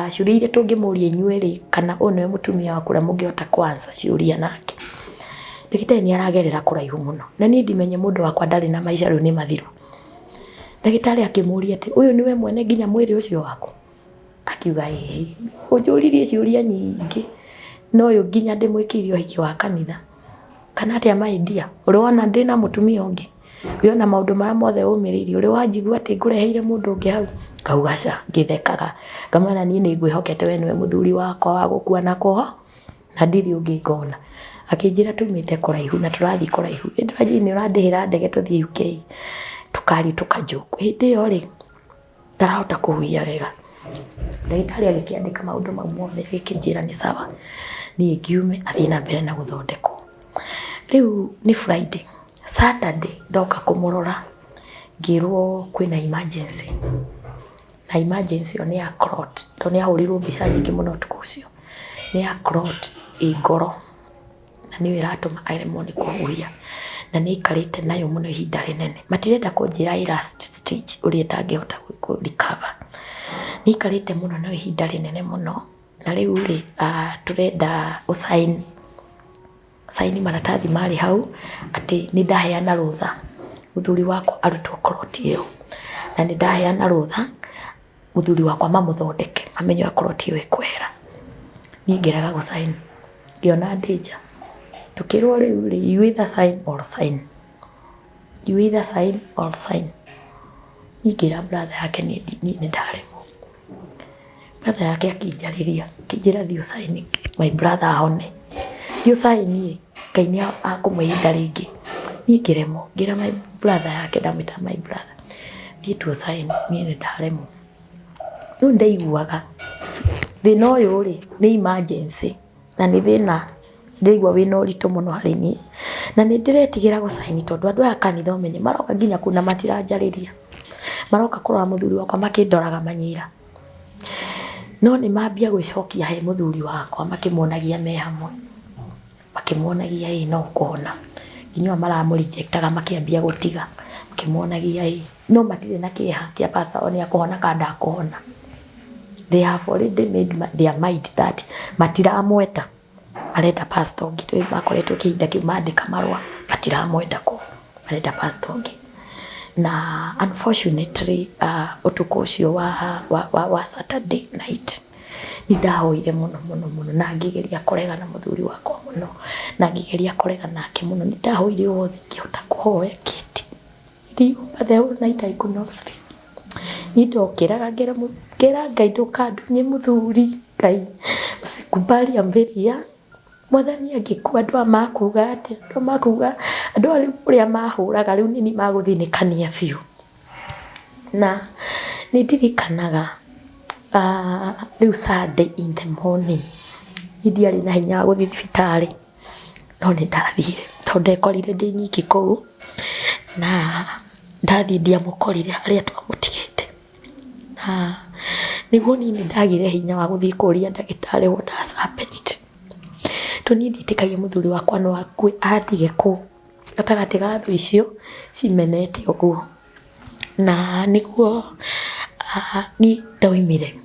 ciũria iria tũngĩmũria inyuĩ rĩ kana ũyũ nĩwe mũtumia waku na mũngĩhota kwanza ciũria nake. Ndagĩtarĩ nĩ aragerera kũraihu mũno na niĩ ndimenye mũndũ wakwa ndarĩ na maica rĩu nĩ mathiru. Ndagĩtarĩ akĩmũria atĩ ũyũ nĩwe mwene nginya mwĩrĩ ũcio waku? Akiuga ũnjũririe ciũria nyingĩ no ũyũ nginya ndĩmwĩkĩire ũhiki wa kanitha kana atĩa maidia ũrĩ wona ndĩ na mũtumia ũngĩ wĩona maũndũ marĩa mothe ũmĩrĩirie ũrĩ wanjigua atĩ ngũreheire mũndũ ũngĩ hau? Ngauga ca ngĩthekaga ngamana niĩ nĩ ngwĩhokete we nĩwe mũthuri wakwa wa gũkua na kũho na ndirĩ ũngĩ ngona. Akĩnjĩra tumĩte kũraihu na tũrathiĩ kũraihu. Ĩndĩ nĩ ũrandĩhĩra ndege tũthiĩ UK tukari tukajoku. Hĩndĩ ĩyo rĩ ndarahota kũhuhia wega. Ndagĩtarĩ agĩkĩandĩka maũndũ mau mothe agĩkĩnjĩra nĩ sawa niĩ ngiume athiĩ na mbere na gũthondekwo. Rĩu nĩ Friday. Saturday ndoka kũmũrora ngĩrwo kwĩna emergency. Na emergency nĩ ya clot. Tondũ nĩ ahũrirwo mbica nyingĩ mũno ũtukũ ũcio. Nĩ ya clot ngoro. Na nĩyo ĩratũma aremwo nĩ kũhuhia. Na nĩ aikarĩte nayo mũno ihinda rĩnene. Matirenda kũnjĩra last stage ũrĩa itangĩhota recover. Nĩ aikarĩte mũno nayo ihinda rĩnene mũno. Na rĩu rĩ tũrenda ũsaini maratathi marĩ hau atĩ nĩ ndaheana rũtha mũthuri wakwa arutwo clot ĩyo. Na nĩ ndaheana rũtha mũthuri wakwa mamũthondeke mamenye clot ĩyo ĩkwehera. Niĩ ngĩrega gũsaini. Ngĩona danger. Tukĩrwo rĩu rĩ you either sign or sign. You either sign or sign. Niĩ ngĩra brother yake nĩ ndaremwo. Brother yake akĩnjarĩria akĩnjĩra thiĩ ũsaini my brother ahone. Thiĩ ũsaini Ngai nĩ akũmũihinda rĩngĩ. Niĩ ngĩremwo ngĩra my brother yake ndamwĩta my brother thiĩ tu ũsaini niĩ nĩ ndaremwo. Rĩu ndaiguaga thina uyu ri ni emergency na ni thina ndirigwa wina uritu muno hari ni na ni ndiretigira gucaini tondu andu aya kanitha umenye maroka nginya kuna matiranjariria maroka kurora muthuri wakwa makindoraga manyira no ni mambia gwicokia he muthuri wakwa makimuonagia me hamwe makimuonagia no kuhona inyua maramu rejectaga makiambia gutiga makimuonagia no matire na kiha kia pastor oni akuhona kada akuhona. They have already made their mind that matiramweta arenda pastor ngi twi bakoretwo kihinda kiu mandika marwa matiramwenda ko arenda pastor ngi na unfortunately utuko ucio wa Saturday night ni ndahoire muno na ngigeria kurega na muthuri wakwa muno na ngigeria kurega nake muno ni ndahoire wothe ngihota kuhoya kiti ndio but the whole night I could not sleep ni ndokiraga ngera Ngai ndukandunye muthuri Ngai usikubali amberia mwathani angikua andu amakuga ati andu makuga andu aria mahuraga riu nini maguthinikania biu na ni ndirikanaga riu Sunday in the morning ndiari na hinya wa guthi thibitari no ni ndathire tondu ekorire ndi nyiki kou na ndathi ndiamukorire aria twamutigite na niguo nini ndagire hinya wa guthi kuria ndagitari what has happened toni nditikagia muthuri wakwa no akue atige ku gatagati ga thu icio cimenete uguo na niguo ni ndaumire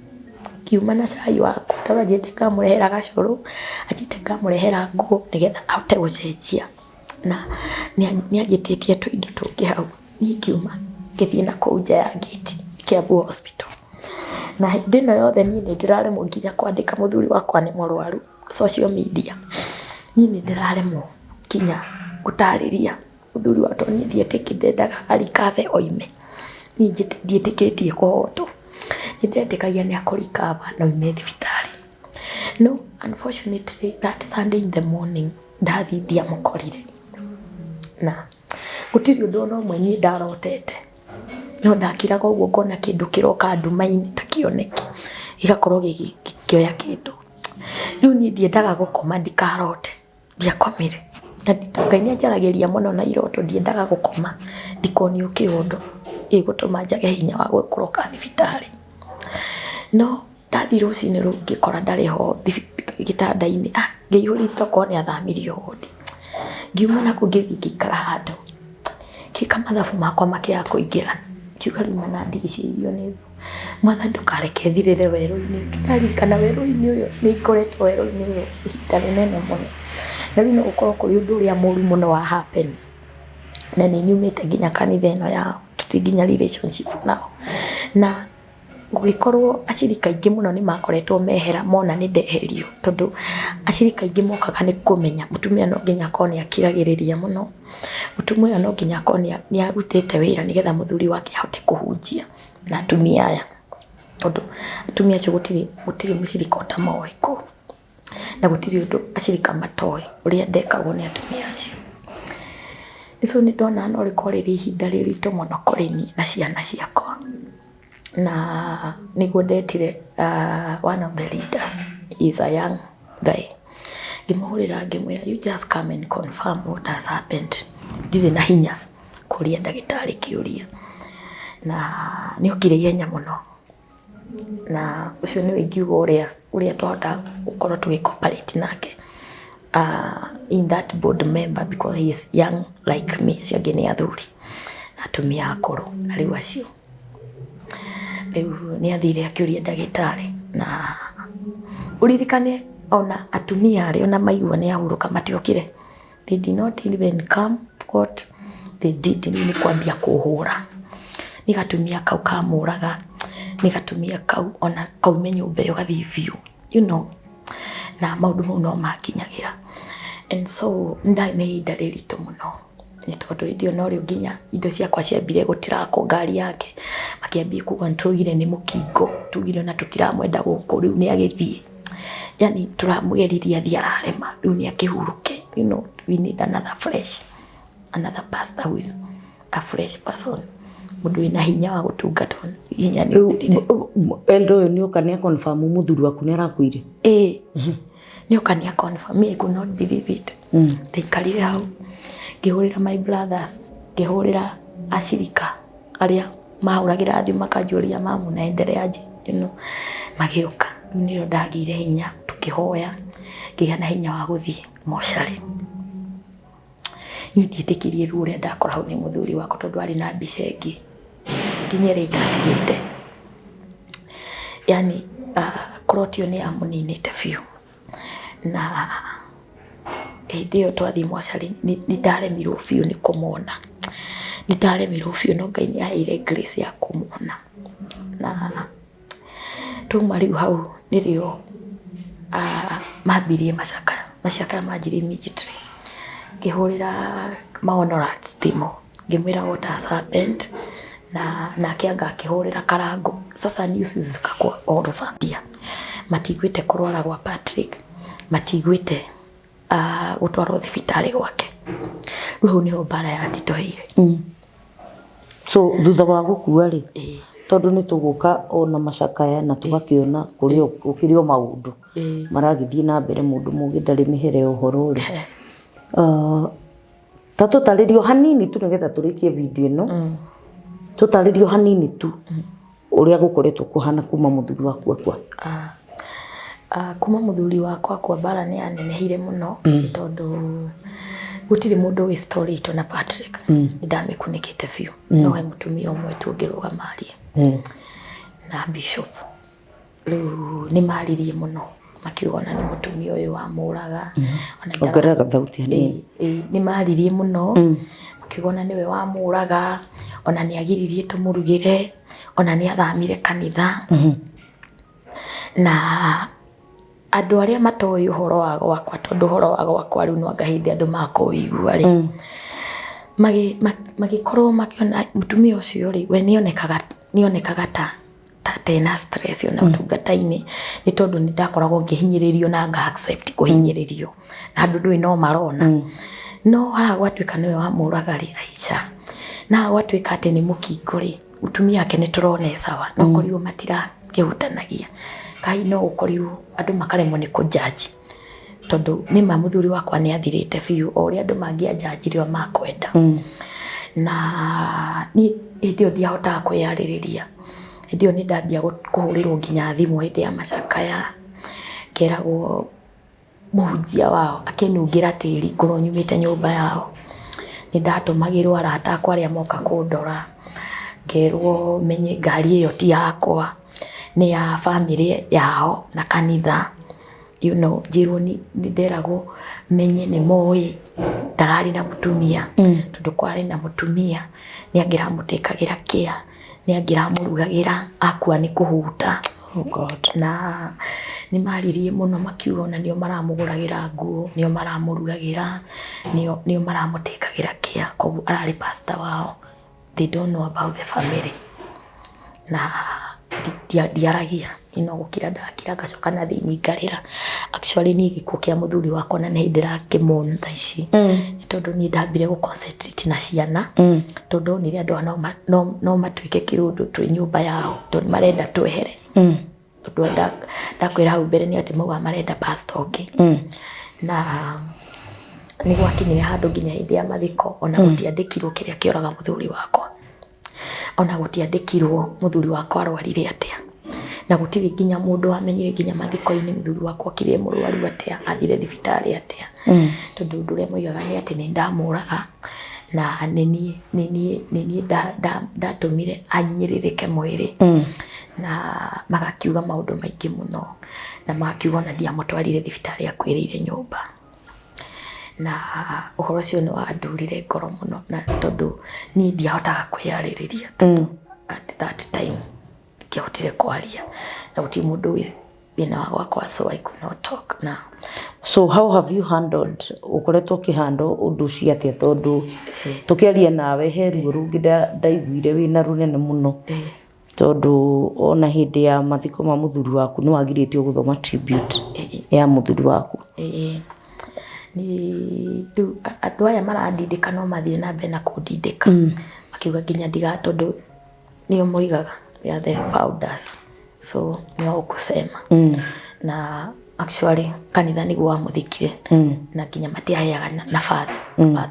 kiuma na cai wakwa ndora njite ngamurehera gacuru ajite ngamurehera nguo nigetha ahote gucenjia na ni anjititie tuindo tungi hau ni kiuma ngithie na kuu nja ya gate Kiambu Hospital na hindi no yothe ni ndiraremwo nginya kwandika muthuri wakwa ni murwaru social media ni ndiraremwo kinya gutariria muthuri wakwa ni ndietekindaga arikave oime ni ndietikitie kuhoto ndendekagia ni akurikava na oime thibitari no unfortunately that Sunday in the morning ndathi ndiamukorire na gutiri undu no mwe ni ndarotete no ndakiraga uguo ngona kindu kiroka ndumaini takioneki igakorwo gikioya kindu riu ni ndiendaga gukoma ndikarote ndiakomire na Ngai ni anjaragiria muno na iroto ndiendaga gukoma ndikonio kiundu igutuma njage hinya wa gukuroka thibitari no ndathi rucini ru ngikora ndari ho gitanda-ini ngiyurite toko ni athamirio hodi ngiuma na kungithi ngikara handu kika mathabu makwa makia kuingirana kiuga riu mana ndigicirio ni mwana ndukareke thirire weru-ini ndaririkana weru-ini uyu ni ngoretwo weru-ini uyu ihinda rinene muno na riu no gukorwo kuri undu uria muru muno wa happen na ni nyumite nginya kanitha ino yao tutinginya relationship nao na gugikorwo acirika ingi muno ni makoretwo mehera mona ni ndeherio tondu acirika ingi mokaga ni kumenya mutumia no nginya koni akiragiriria muno mutumia no nginya koni ni arutite wira nigetha muthuri wake ahote kuhunjia na atumia aya tondu atumia acio gutiri mucirika utamoe ku na gutiri undu acirika matoe uria ndekagwo ni atumia acio icio ni ndona no rikoriri ihinda riritu muno kuri ni na ciana ciakwa na niguo ndetire one of the leaders is a young guy ngimuhurira ngimwira you just come and confirm what has happened ndire na hinya kuria ndagitari kiuria na ni okire yenya muno na ucio ni wingiugo uria twahota gukorwo tugicooperate nake in that board member because he is young like me ciangi ni athuri na atumia akuru na riu acio riu ni athire akiuria ndagitari na uririkane ona atumia ari ona maigua ni ahuruka matiokire they did not even come what they did ni kwambia kuhura ni gatumia kau kamuraga ni gatumia kau ona kaume nyumba yo gathi view you know na maundu mau no makinyagira and so ndai ndariritu muno ni tondu indio no riu nginya indo ciakwa ciambire gutira ko ngari yake makiambia kuga ntugire ni mukingo tugire na tutiramwenda guku riu ni agithie yani turamugeriria thia ararema riu ni akihuruke you know we need another pastor who is a fresh person mundu ina hinya wa gutungata hinya ni uthirire eldo ni ukania confirm muthuri waku ni arakuire ni ukania confirm me I could not believe it ndaikarire hau ngihurira my brothers ngihurira ashirika aria mahuragira thimu makanjuria mamu naendelea aje magioka niro ndagire hinya tukihoya ngiga na hinya wa guthie mochari ni nditikirie rure ndakora hau ni muthuri wako tondu ari na mbica ingi nginyere itatigite yani kurotio ni amuninite biu na ndio twathi mochari ni ndaremirwo biu ni kumona ni ndaremirwo biu no Ngai ni aheire grace ya kumona na tuma riu hau nirio mambirie macaka manjiri immediately ngihurira mahonorats timo ngimwira what has happened na kianga akihurira Karango sasa news zikakwa all over dia matigwite kurwara gwa Patrick matigwite gutwarwo thibitari gwake riu niho bara ya nditohire so thutha wa gukua ri tondu ni tuguka ona macakaya na tugakiona kuri ukirio maundu maragithie na mbere mundu mugi ndari mihere uhoro ri tutaririo hanini tu nigetha turikie video ino tutaririo hanini tu uria gukoretwo kuhana kuma muthuri waku akwa kuma muthuri wakwa kwa bara ni anenehire muno tondu gutire mundu wi story ito na Patrick ndamikunikite biu no he mutumia umwe tungirugamarie na bishop riu ni maririe muno makiugana ni mutumia uyu wa muraga ongerera thauti hanini ni maririe muno makiugana niwe wa muraga ona ni agiririe tumurugire ona ni athamire kanitha na andu aria matoyi uhoro wa gwakwa tondu uhoro wa gwakwa riu no ngahindi andu makoigua ri magikorwo makiona mutumia ucio ri we nionekaga ta tena stress ona utungata-ini ni tondu ni ndakoragwo ngihinyiririo na nga accept kuhinyiririo na andu ndui no marona no ha gwatuika niwe wa muraga ri Aisha na gwatuika ati ni mukingo ri mutumia yake ni turone sawa no korirwo matira kihutanagia kai no ukorirwo andu makaremwo ni kujaji tondu ni mamuthuri wakwa ni athirite biu o ri andu mangia jajirio makwenda na ni ndio ndiahota kwiyaririria ndio ni ndambia kuhurirwo nginya thimu hindi ya macakaya keragwo muhunjia wao akenungira tiri ngoro nyumite nyumba yao ni ndatumagirwo arata akwa aria moka kundora ngerwo menye ngari iyo ti yakwa ni ya family yao na kanitha njirwo ni nderagwo menye ni moi ndarari na mutumia tondu kwari na mutumia ni angira mutekagira kia ni angira murugagira akua ni kuhuta oh God na ni maririe muno makiuga na nio maramuguragira nguo nio maramurugagira nio maramutekagira kia koguo arari pastor wao they don't know about the family na diaragia ino gukira ndakira gacoka na thiini ngarira actually ni gikuo kia muthuri wakwa na ni ndira kimona ici ni tondu ni ndambire gu concentrate na ciana tondu ni andu no matuike kiundu twi nyumba yao tondu marenda twehere tondu ndakwira hau mbere ni ati mauga marenda pastor ungi na ni gwakinyire handu nginya hindi ya mathiko ona gutiandikirwo kiria kioraga muthuri wakwa ona gutiandikirwo muthuri wakwa arwarire atia na gutiri nginya mundu amenyire nginya mathiko-ini muthuri wakwa kire murwaru atia athire thibitari atia tondu ndure moigaga ni ati ni ndamuraga na nini ndatumire anyinyiririke mwiri na magakiuga maundu maingi muno na magakiuga na ndiamutwarire thibitari akwirire nyumba na uhoro ucio ni wandurire ngoro muno na tondu ni ndiahotaga kwiyaririria tondu at that time kihotire kwaria na guti mundu thina wa gwakwa so I could not talk now. So how have you handled ukoretwo kihando undu cia atia tondu tukiaria nawe he ruo rungi ndaiguire wina runene muno tondu ona hindi ya mathiko ma muthuri waku ni wagiritio guthoma tribute ya muthuri waku ni andu aya marandindika no mathire na mbere na kundindika makiuga nginya ndiga tondu nio moigaga, they are the founders, so nio kusema na actually kanitha niguo wamuthikire na nginya matiaheaga nabathi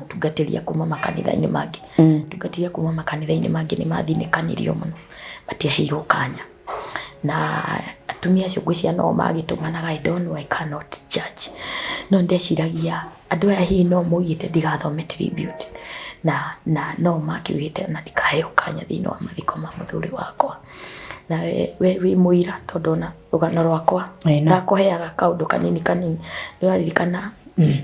tungatĩria kuma makanitha-inĩ mangĩ tungatĩria kuma makanitha-inĩ mangĩ nĩ mathinĩkanirio mũno matiaheirwo kanya na atumia acio ngwĩciria no magĩtũmanaga I don't know, I cannot judge no ndeciragia andũ aya hihi no moigĩte ndigathome tribute na no makiugĩte na ndikaheo kanya thĩinĩ wa mathiko ma mũthuri wakwa na we mũira tondũ na rũgano rwakwa ndakũheaga kaũndũ kanini ndĩraririkana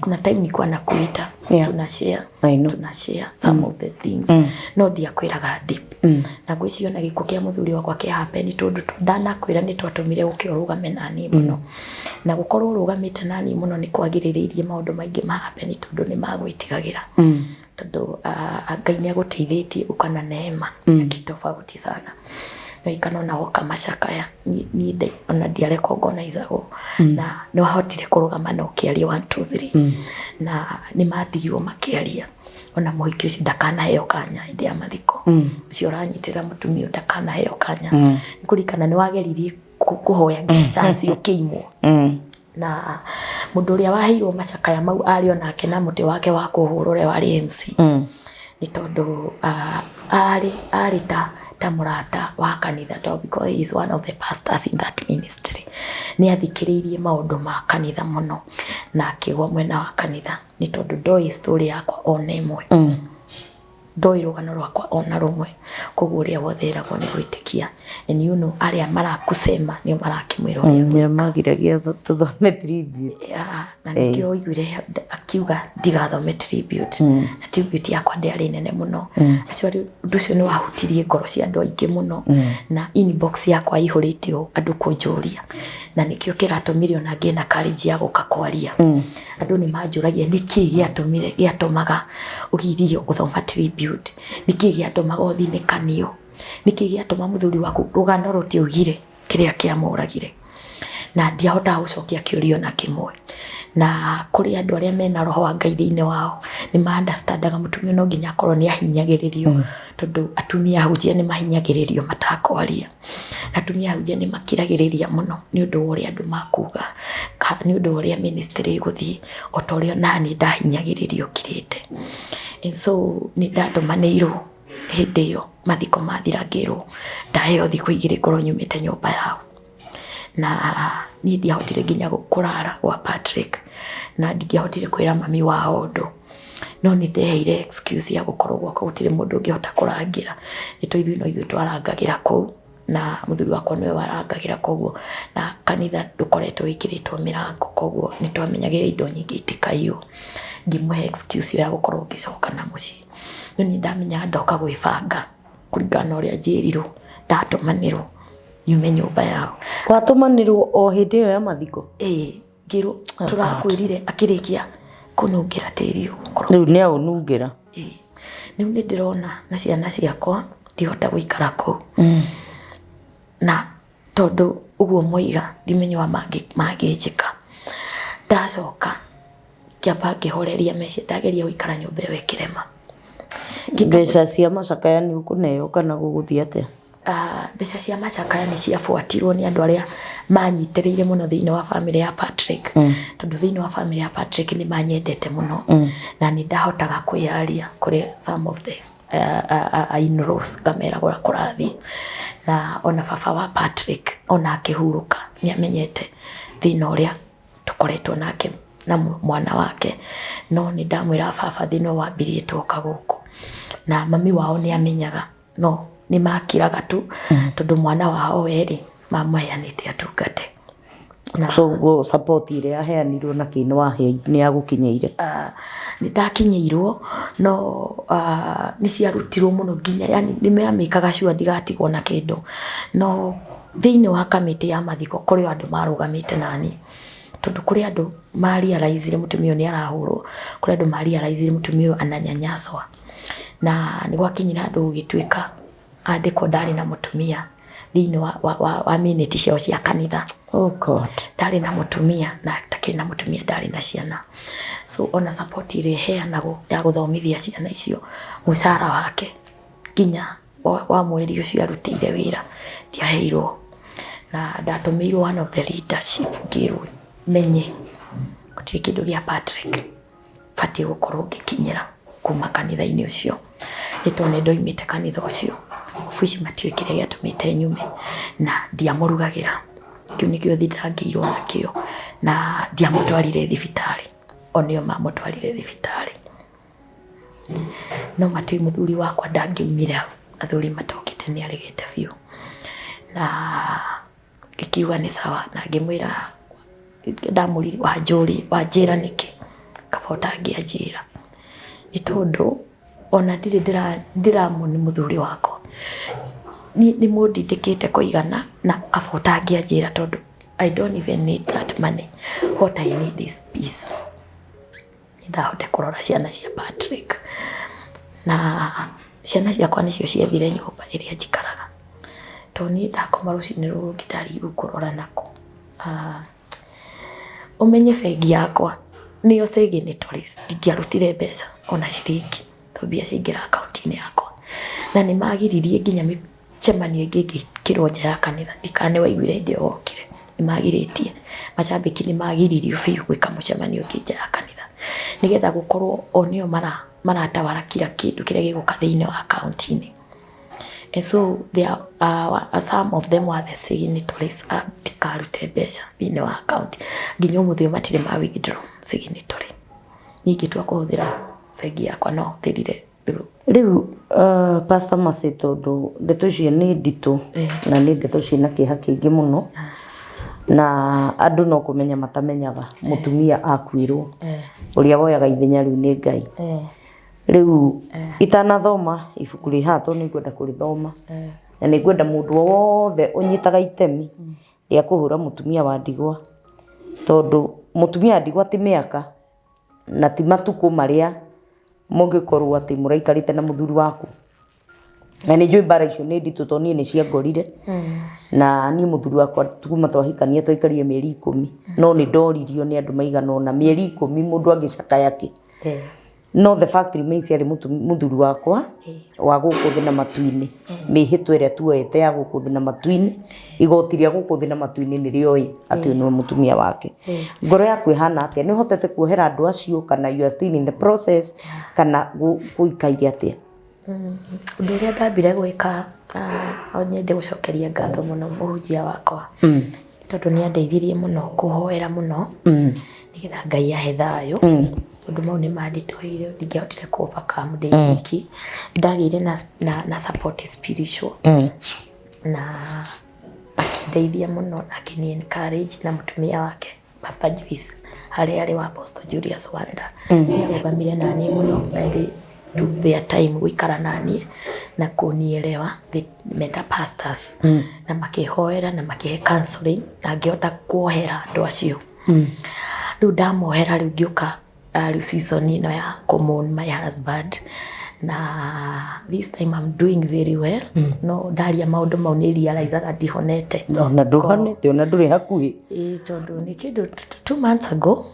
kuna time nilikuwa nakuita tunashare some of the things no ndiakwĩraga deep na ngwĩciria na gĩkuũ kĩa mũthuri wakwa kĩa happen tondũ ndanakwĩra nĩ twatũmire ũkĩrũgame nani mũno na gũkorwo ũrũgamĩte nani mũno nĩ kwagĩrĩrĩirie maũndũ maingĩ ma happen tondũ nĩ magwĩtigagĩra tondũ Ngai nĩ agũteithĩtie ukana neema ya kitofauti sana ikano na woka macakaya ni ona ndiare organizeago na no hotire kurugama no kiaria 1 2 3 na ni matigirwo makiaria ona muhiki ucio ndakanaheo kanya hĩndĩ ya mathiko ucio uranyitira mutumia ndakanaheo kanya kurikana ni wageririe kuhoya chance ukiimwo na mundu uria waheirwo macakaya mau ari onake na muti wake wa kuhurure wari MC ni tondu ari ta murata wa kanitha to because he is one of the pastors in that ministry ni athikiriirie maundu ma kanitha muno na akigwa mwena wa kanitha ni tondu ndoi story yakwa ona imwe ndoi rugano rwakwa ona rumwe koguo uria wothe eragwo ni gwitikia and you know aria marakusema ni marakimwira uria magiragia tuthome tribute na nikio igwire akiuga ndigathome tribute na tribute yakwa ndiari nene muno actually undu ucio ni wahutirie ngoro cia andu aingi muno na inbox yakwa ihurite andu kunjuria na nikio kiratumire ona ngina courage ya guka kwaria andu ni manjuragia niki giatumaga ugirio guthoma tribute niki giatumaga uthinikanio niki giatuma muthuri waku rugano rutiugire kiria kiamuragire na ndiahota gucokia kiurio na kimwe na kuri andu aria mena roho wa Ngai thiini wao ni ma understandaga mutumia no nginya korwo ni ahinyagiririo tondu atumia ahunjia ni mahinyagiririo matakwaria atumia ahunjia ni makiragiriria muno ni undu uria andu makuga ni undu uria ministry guthii otorio nani ndahinyagiririo kirite and so ni ndatumanirwo hindi yo mathiko mathirangirwo ndaheo thikũ igĩrĩ korwo nyumĩte nyũmba yao na ni ndiahotire nginya kurara gwa Patrick na ndiahotire kwĩra mami wao ũndũ no ni ndeheire excuse ya gukorwo gwakwa gũtirĩ mũndũ ũngĩhota kũrangira nĩ to ithuĩ twarangagĩra kũu na mũthuri wakwa nĩwe warangagĩra koguo na kanitha ndũkoretwo wĩkĩrĩtwo mĩrango koguo nĩ twamenyagĩrĩra indo nyingĩ itikaiywo ngĩmũhe excuse ya gukorwo ngĩcoka na mũciĩ no ni ndamenyaga ndoka gwĩbanga kũringana ũrĩa njĩrirwo ndatumanĩrwo nyume nyũmba yao watumanĩrwo o hĩndĩ ĩyo ya mathiko ngĩrwo tũrakwĩrire akĩrĩkia kũnungĩra tĩri ũgũkorwo rĩu nĩ aũnungĩra rĩu nĩ ndĩrona na ciana ciakwa ndihota gũikara kũu na tondu uguo moiga ndimenyaga mangĩnjĩka ndacoka kĩamba ngĩhoreria meci ndageria gũikara nyũmba ĩyo ĩkĩrema mbeca cia macakaya nĩ ũkũneo kana gũgũthiĩ atĩa mbeca cia macakaya nĩ ciabuatirwo nĩ andũ arĩa manyitĩrĩire mũno thĩinĩ wa family ya Patrick tondu thĩinĩ wa family ya Patrick nĩ manyendete mũno na nĩ ndahotaga kwĩyaria kũrĩ some of the in-laws ngamera kũrathiĩ na ona baba wa Patrick ona akĩhurũka nĩ amenyete thĩna ũrĩa tũkoretwo nake na mwana wake no nĩ ndamwĩra baba thĩna wambirie twoka gũkũ na mami wao nĩ amenyaga no nĩ makiraga tu tondu mwana wao werĩ mamũheanĩte atungate so support ile yaheanirwo na kĩno nĩ yagũkinyĩire nĩ ndakinyĩirwo no nĩ ciarutirwo mũno nginya yani nĩ meamĩkaga sure ndigatigwo na kĩndũ no thĩinĩ wa kamĩtĩ ya mathiko kũrĩ andũ marũgamĩte nani tondu kũrĩ andũ mariaraizire mutumia nĩ arahũrwo kũrĩ andũ mariaraizire mutumia ananyanyaswa na nĩ gwakinyira andũ gũgĩtuĩka andĩko ndarĩ na mutumia thĩinĩ wa minute ciao cia kanitha oh god ndarĩ na mutumia na takĩ na mutumia ndarĩ na ciana so ona support ile heanagwo ya gũthomithia ciana icio mũcara wake nginya wa mweri ucio arutire wira ndiaheirwo na ndatumirwo one of the leadership ngirwo menye gutiri kindu gia Patrick fati gukorwo gikinyira kuma kanitha-ini ucio nitone ndoimite kanitha ucio ofici matiwikire giatumite nyume na ndiamurugagira kiu nikio thitangirwo nakio na ndiamutwarire thibitari onio mamutwarire thibitari no mati muthuri wakwa ndangiumire hau athuri matokite ni aregete biu na ikiuga ni sawa na ngimwira ndamuriri wanjira niki kabota ngianjira ni tondu ona ndiramuni muthuri wako ni mundindikite kuigana na kabota ngianjira tondu I don't even need that money. What I need is peace. Ndahote kurora ciana cia Patrick na ciana ciakwa nicio ciathire nyumba iria njikaraga toni ndakoma rucini ruru ngitariru kurora nako umenye bengi yakwa niyo signatories ndingiarutire mbeca ona ciringi to mbia ciingira akaunti-ini yakwa na ni magiririe nginya micemanio ingi ngikirwo nja ya kanitha ndikane waiguire ndio wokire ni magiritie macambiki ni magiririo biu gwika mucemanio ngi nja ya kanitha nigetha gukorwo onio maratawara kila kindu kiria giguka thiini wa akaunti-ini. And so there are some of them were the signatories ndikarute mbeca thiini wa account nginya umuthio matire ma withdraw signatory ningi twa kuhuthira bengi yakwa no thirire riu Pastor Mercy tondu ndeto cio ni nditu na ni ndeto ciina kiha kiingi muno na andu no kumenya matamenyaga mutumia akwirwo uria woyaga ithenya riu ni Ngai riu itanathoma ibuku ri hato ni ngwenda kurithoma na ni ngwenda mundu wothe unyitaga itemi ria kuhura mutumia wa ndigwa tondu mutumia wa ndigwa ti miaka na ti matuku maria mungikorwo ati muraikarite na muthuri waku na ni njui bara icio ni nditu to ni cia ngorire na ni muthuri wakwa tukuma twahikania twaikarie mieri 10 no ni ndoririo ni andu maigana na mieri 10 mundu angicaka yake no the fact remains ari muthuri wakwa wa gukuthina matu-ini mihitwa iria tuete ya gukuthina matu-ini igoti ria gukuthina matu-ini ni rioi ati ni mutumia wake ngoro yaku ihana atia ni hotete kuohera andu acio kana you are still in the process kana guikaire atia undu uria ndambire gwika onyende gucokeria ngatho muno muhunjia wakwa tondu ni andeithirie muno kuhoera muno nigetha Ngai ahe thayo undu mau ni manditoire ndingihotire ku overcome ndiki ndagire na support spiritual na ndeithia muno na kini encourage na mutumia wake Pastor Joyce ari wa Apostle Julius Wanda yarugamire nani muno and took their time gwikara nani na kunielewa the meta pastors na makihoera na makihe counseling na ngihota kuohera andu acio riu ndamohera riu ngiuka riu season ino ya common my husband na this time I'm doing very well no ndaria maundu mau ni realize ndihonete na nduhonete ona nduri hakuhi tondu ni kindu 2 months ago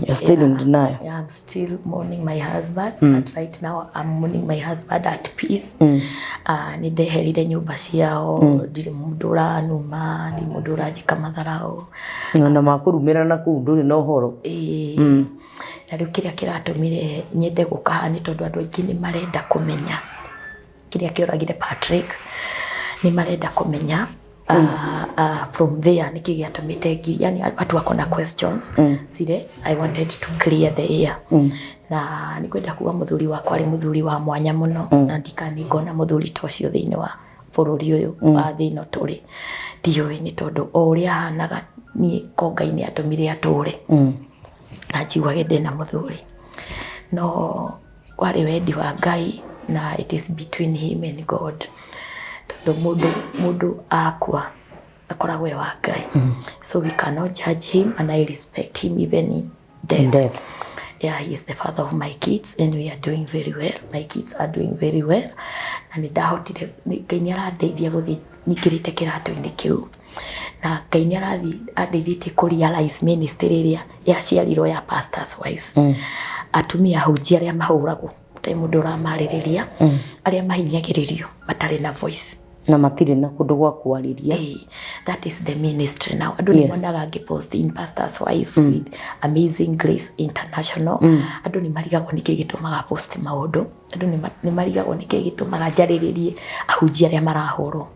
you're still in denial. I'm still mourning my husband but right now I'm mourning my husband at peace ni ndeherire nyumba ciao ndiri mundu uranuma ndi mundu urajika matharau na makurumira na kuu nduri no horo na riu kiria kiratumire nyende gukaha ni tondu andu aingi ni marenda kumenya kiria kioragire Patrick ni marenda kumenya from there niki giatumite yani watu wako na questions zile I wanted to clear the air na nikwenda kuwa muthuri wakwa ari muthuri wa mwanya muno na ndikani ngona muthuri tocio thiini wa bururi uyu wa thino turi ndioi ni tondu o uria hanaga ni kongai-ini atumire ature na njiguage ndina muthuri no wari wendi wa Ngai na it is between him and God tondu mundu akua akoragwo wa Ngai so we cannot judge him and I respect him even in death. Yeah, he is the father of my kids and we are doing very well. My kids are doing very well na ndahotire Ngai arandeithia guthi nyikirite kiratu-ini kiu na Ngai ni arandeithia ku realize ministry iria yaciarirwo ya pastors wives atumia hunjia aria mahuragwo gũtarĩ mũndũ ũramarĩrĩria arĩa mahinyagĩrĩrio matarĩ na voice na matirĩ na kũndũ gwa kwarĩria. That is the ministry now. Andũ nĩ monaga ngĩpost in pastors wives with Amazing Grace International. Andũ nĩ marigagwo nĩkĩ gĩtũmaga post maũndũ. Andũ nĩ marigagwo nĩkĩ gĩtũmaga njarĩrĩrie ahunjia arĩa marahũrwo.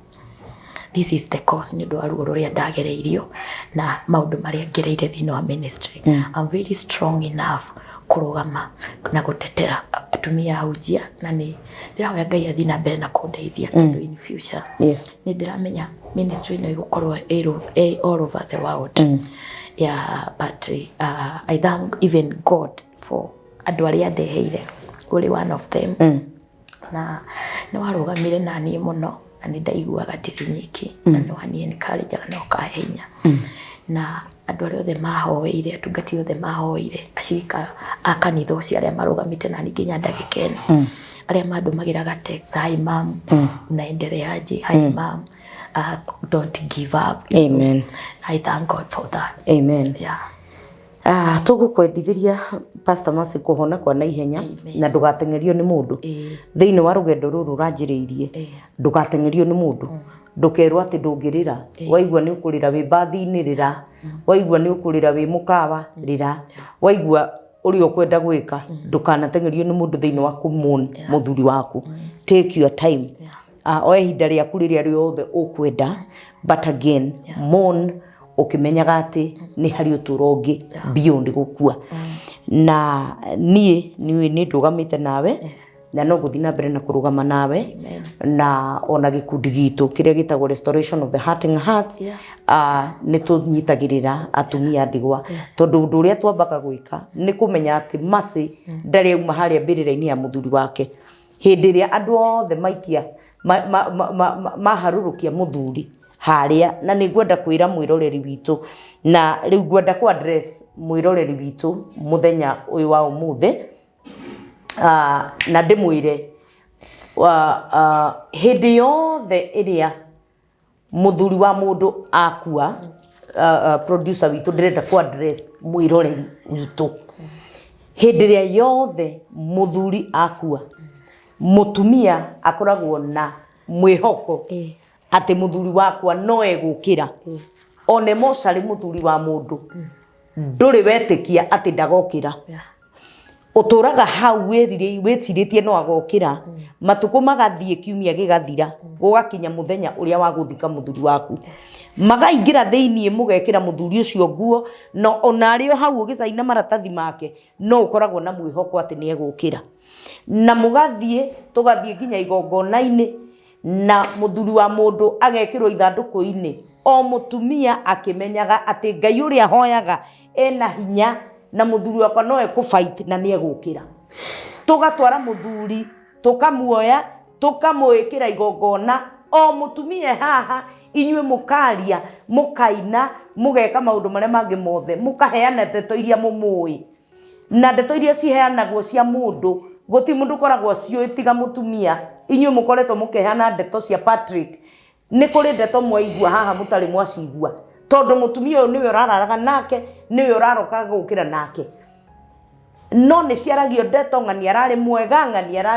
This is the cause nĩ ũndũ wa ruo rũrĩa ndagereirio na maũndũ marĩa ngereire thĩinĩ wa ministry. I'm very strong enough kurugama na gutetera atumia ahunjia na ni ndirahoya Ngai athii na mbere na kundeithia tondu in future ni ndiramenya ministry no igukorwo all over the world. But I thank even God for andu aria ndeheire uri one of them na ni warugamire na niĩ muno na nĩ ndaiguaga ndiri nyiki na nĩ wani encourage na ukahe hinya na andu arĩa othe mahoeire atungati othe mahoeire acirika a kanitha ũcio arĩa marugamite na nginya ndagĩka ĩno arĩa mandũmagĩraga text hi mom unaendeleaje hi mom don't give up. Amen. I thank God for that. Amen. Tugukwendithĩria Pastor Mercy kuhona kwa naihenya na ndugatengerio nĩ mũndũ thĩinĩ wa rũgendo rũrũ ranjĩrĩirie ndugatengerio nĩ mũndũ ndukerwo atĩ ndũngĩrĩra waigua nĩ ũkũrĩra wĩ bathi-inĩ rĩra waigua nĩ ũkũrĩra wĩ mũkawa rĩra waigua ũrĩa ũkwenda gwĩka ndukanatengerio nĩ mũndũ thĩinĩ wa kũmon mũthuri waku. Take your time. Oya ihinda rĩaku rĩrĩa rĩothe ũkwenda but again mourn ukimenyaga ati ni hari ũtũro ũngĩ beyond gũkua na niĩ nĩ ndugamite nawe na no gũthii na mbere na kũrũgama nawe na ona gĩkundi gitũ kĩrĩa gĩtagwo Restoration of the Hurting Heart nĩ tũnyitagĩrĩra atumia ndigwa tondũ ũndũ ũrĩa twambaga gwĩka nĩ kũmenya atĩ Mercy ndarĩ auma harĩa mbĩrĩra-inĩ ya mũthuri wake hĩndĩ ĩrĩa andũ othe maikia maharũrũkia mũthuri haria na nĩ ngwenda kwĩra mwĩroreri witũ na rĩu ngwenda ku address mwĩroreri witũ muthenya ũyũ wa ũmũthĩ na ndĩmwĩre hĩndĩ yothe ĩrĩa mũthuri wa mũndũ akua producer witũ ndĩrenda ku address mwĩroreri witũ hĩndĩ ĩrĩa yothe mũthuri akua mũtumia akoragwo na mwĩhoko ati muthuri wakwa no egukira one mocarĩ muthuri wa mundu nduri wetikia ati ndagokira uturaga hau wĩtirĩtie no agokira matuko magathie kiumia gĩgathira gugakinya muthenya uria wa guthika muthuri waku magaingira thĩinĩ mugekira muthuri ucio nguo no onarĩo hau ũgĩcaina maratathi make no ukoragwo na mwĩhoko ati nĩ egukira na tugathie nginya igongona-inĩ na muthuri wa mundu agekirwo ithandũkũ-inĩ o mutumia akimenyaga ati Ngai uria hoyaga ena hinya na muthuri wakwa no ekufight na nĩ egũkira tugatwara muthuri tukamuoya tukamwĩkĩra igongona o mutumia haha inyuĩ mukaria mukaina mugeka maũndũ marĩa mangĩ mothe mukaheana ndeto iria mumũĩ na ndeto iria ciheanagwo cia mũndũ gũti mũndũ koragwo ciũĩ tiga mutumia inyuĩ mukoretwo mukeheana ndeto cia Patrick nĩ kũrĩ ndeto mwaigua haha mutarĩ mwacigua tondũ mutumia ũyũ nĩwe ũrararaga nake nĩwe ũraroka gũkĩra nake no nĩ ciaragio ndeto ng'ani ararĩ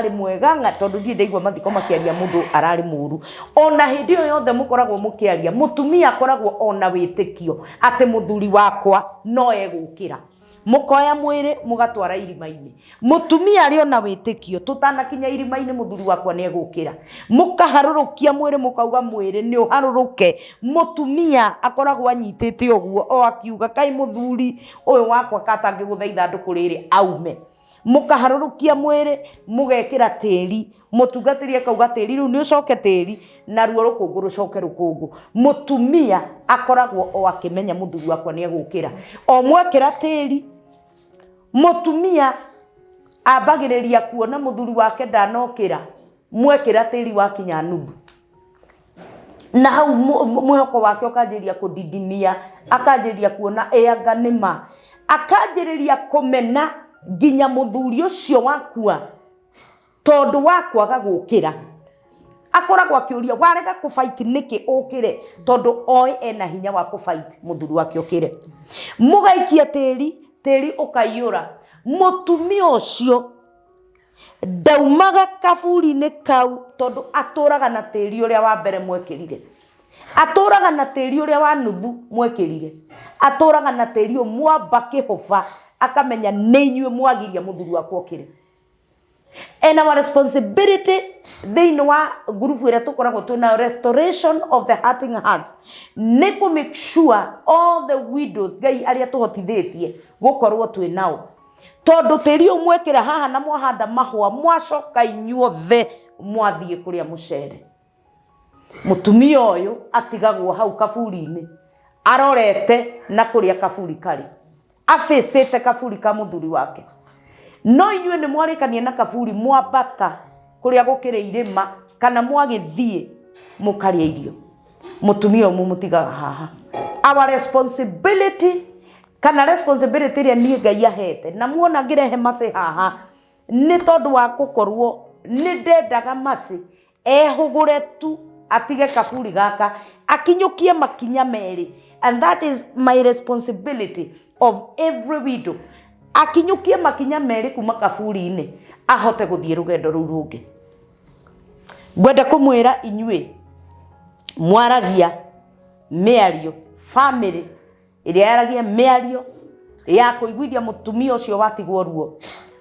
mwega tondũ ndiĩ ndaigua mathiko makĩaria mũndũ ararĩ mũru ona hĩndĩ ĩyo yothe mũkoragwo mũkĩaria mutumia akoragwo ona wĩtĩkio atĩ muthuri wakwa no egũkĩra mukoya mwĩrĩ mugatwara irima-inĩ mutumia arĩ ona wĩtĩkio tutanakinya irima-inĩ muthuri wakwa nĩ egũkĩra mukaharũrũkia mwĩrĩ mukauga mwĩrĩ nĩ ũharũrũke mutumia akoragwo anyitĩte ũguo o akiuga kai muthuri ũyũ wakwa katangĩgũtha ithandũkũ rĩrĩ aume mukaharũrũkia mwĩrĩ mugekĩra tĩri mutungatĩri akauga tĩri rĩu nĩ ũcoke tĩri na ruo rũkũngũ rũcoke rũkũngũ mutumia akoragwo o akĩmenya muthuri wakwa nĩ egũkĩra o mwekĩra tĩri mutumia ambagĩrĩria kuona muthuri wake ndanokĩra mwekĩra tĩri wakinya nuthu na hau mwĩhoko wake ũkanjĩrĩria kũdidimia akanjĩrĩria kuona anga nĩma akanjĩrĩria kũmena nginya muthuri ũcio wakua tondũ wakwaga gũkĩra akoragwo akĩũria warega kũfight nĩkĩ ũkĩre tondũ oĩ ena hinya wa kũfight muthuri wake ũkĩre mũgaikia tĩri ũkaiyũra mutumia ũcio ndaumaga kaburi-inĩ kau tondu atũraga na tĩri ũrĩa wa mbere mwekĩrire, atũraga na tĩri ũrĩa wa nuthu mwekĩrire, atũraga na tĩri ũyũ mwamba kĩhũba akamenya nĩ inyuĩ mwagiria mũthuri wakwa okĩre. And our responsibility thĩinĩ wa group ĩrĩa tũkoragwo twĩna restoration of the hurting hearts nĩ kũ make sure all the widows Ngai arĩa tũhotithĩtie gũkorwo twĩnao, tondu tĩri ũyũ mwekĩra haha na mwahanda mahũa mwacoka inyuothe mwathiĩ kũrĩa mũcere. Mũtumia ũyũ atigagwo hau kaburi-inĩ arorete na kũrĩa kaburi karĩ, afĩcĩte kaburi ka mũthuri wake. No inyuĩ nĩ mwarĩkania na kaburi mwambata kũrĩa gũkĩrĩ irĩma kana mwagĩthiĩ mũkarĩa irio, mũtumia ũmwe mũtigaga haha. Our responsibility kana responsibility ĩrĩa niĩ Ngai ahete na muona ngĩrehe Mercy haha nĩ tondũ wa gũkorwo nĩ ndendaga Mercy ehũgũre tu atige kaburi gaka akinyũkie makinya merĩ, and that is my responsibility of every widow. Akinyũkie makinya merĩ kuma kaburi-inĩ ahote gũthiĩ rũgendo rũu rũngĩ. Ngwenda kũmwĩra inyuĩ mwaragia mĩario family ĩrĩa yaragia mĩario ya kũiguithia mũtumia ũcio watigwo ruo.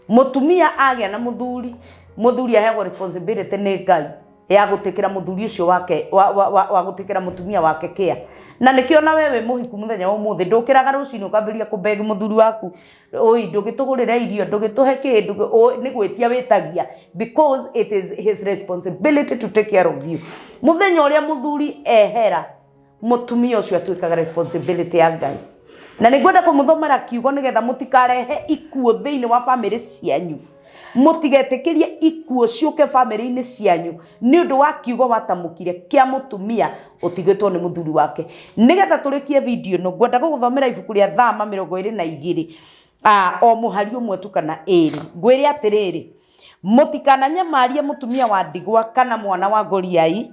Mũtumia agĩa na mũthuri, mũthuri aheagwo responsibility nĩ Ngai ya gũtĩkĩra mũthuri ũcio wake wa gũtĩkĩra mũtumia wake kĩa. Na nĩkĩo na wewe mũhiku mũthenya wa ũmũthĩ ndũkĩraga rũcinĩ ũkambĩrĩria kũbegi mũthuri waku, oi ndũgĩtũgũrĩra irio, ndũgĩtũhe kĩndũ, nĩ gwĩtia wĩtagia, because it is his responsibility to take care of you. Mũthenya ũrĩa mũthuri ehera mũtumia ũcio atuĩkaga responsibility ya Ngai. Na nĩngwenda kũmũthomera kiugo nĩgetha mũtikarehe ikuũ thĩinĩ wa family cianyu, mũtigetĩkĩrie ikuũ ciũke family-inĩ cianyu nĩ ũndũ wa kiugo watamũkire kĩa mũtumia ũtigĩtwo nĩ mũthuri wake. Nĩgetha tũrĩkie video ĩno ngwenda gũgũthomera ibuku rĩa Thama 22 o mũhari ũmwe tu kana ĩrĩ. Ngwĩre atĩrĩrĩ, mũtikananyamarie mũtumia wa ndigwa kana mwana wa ngoriai,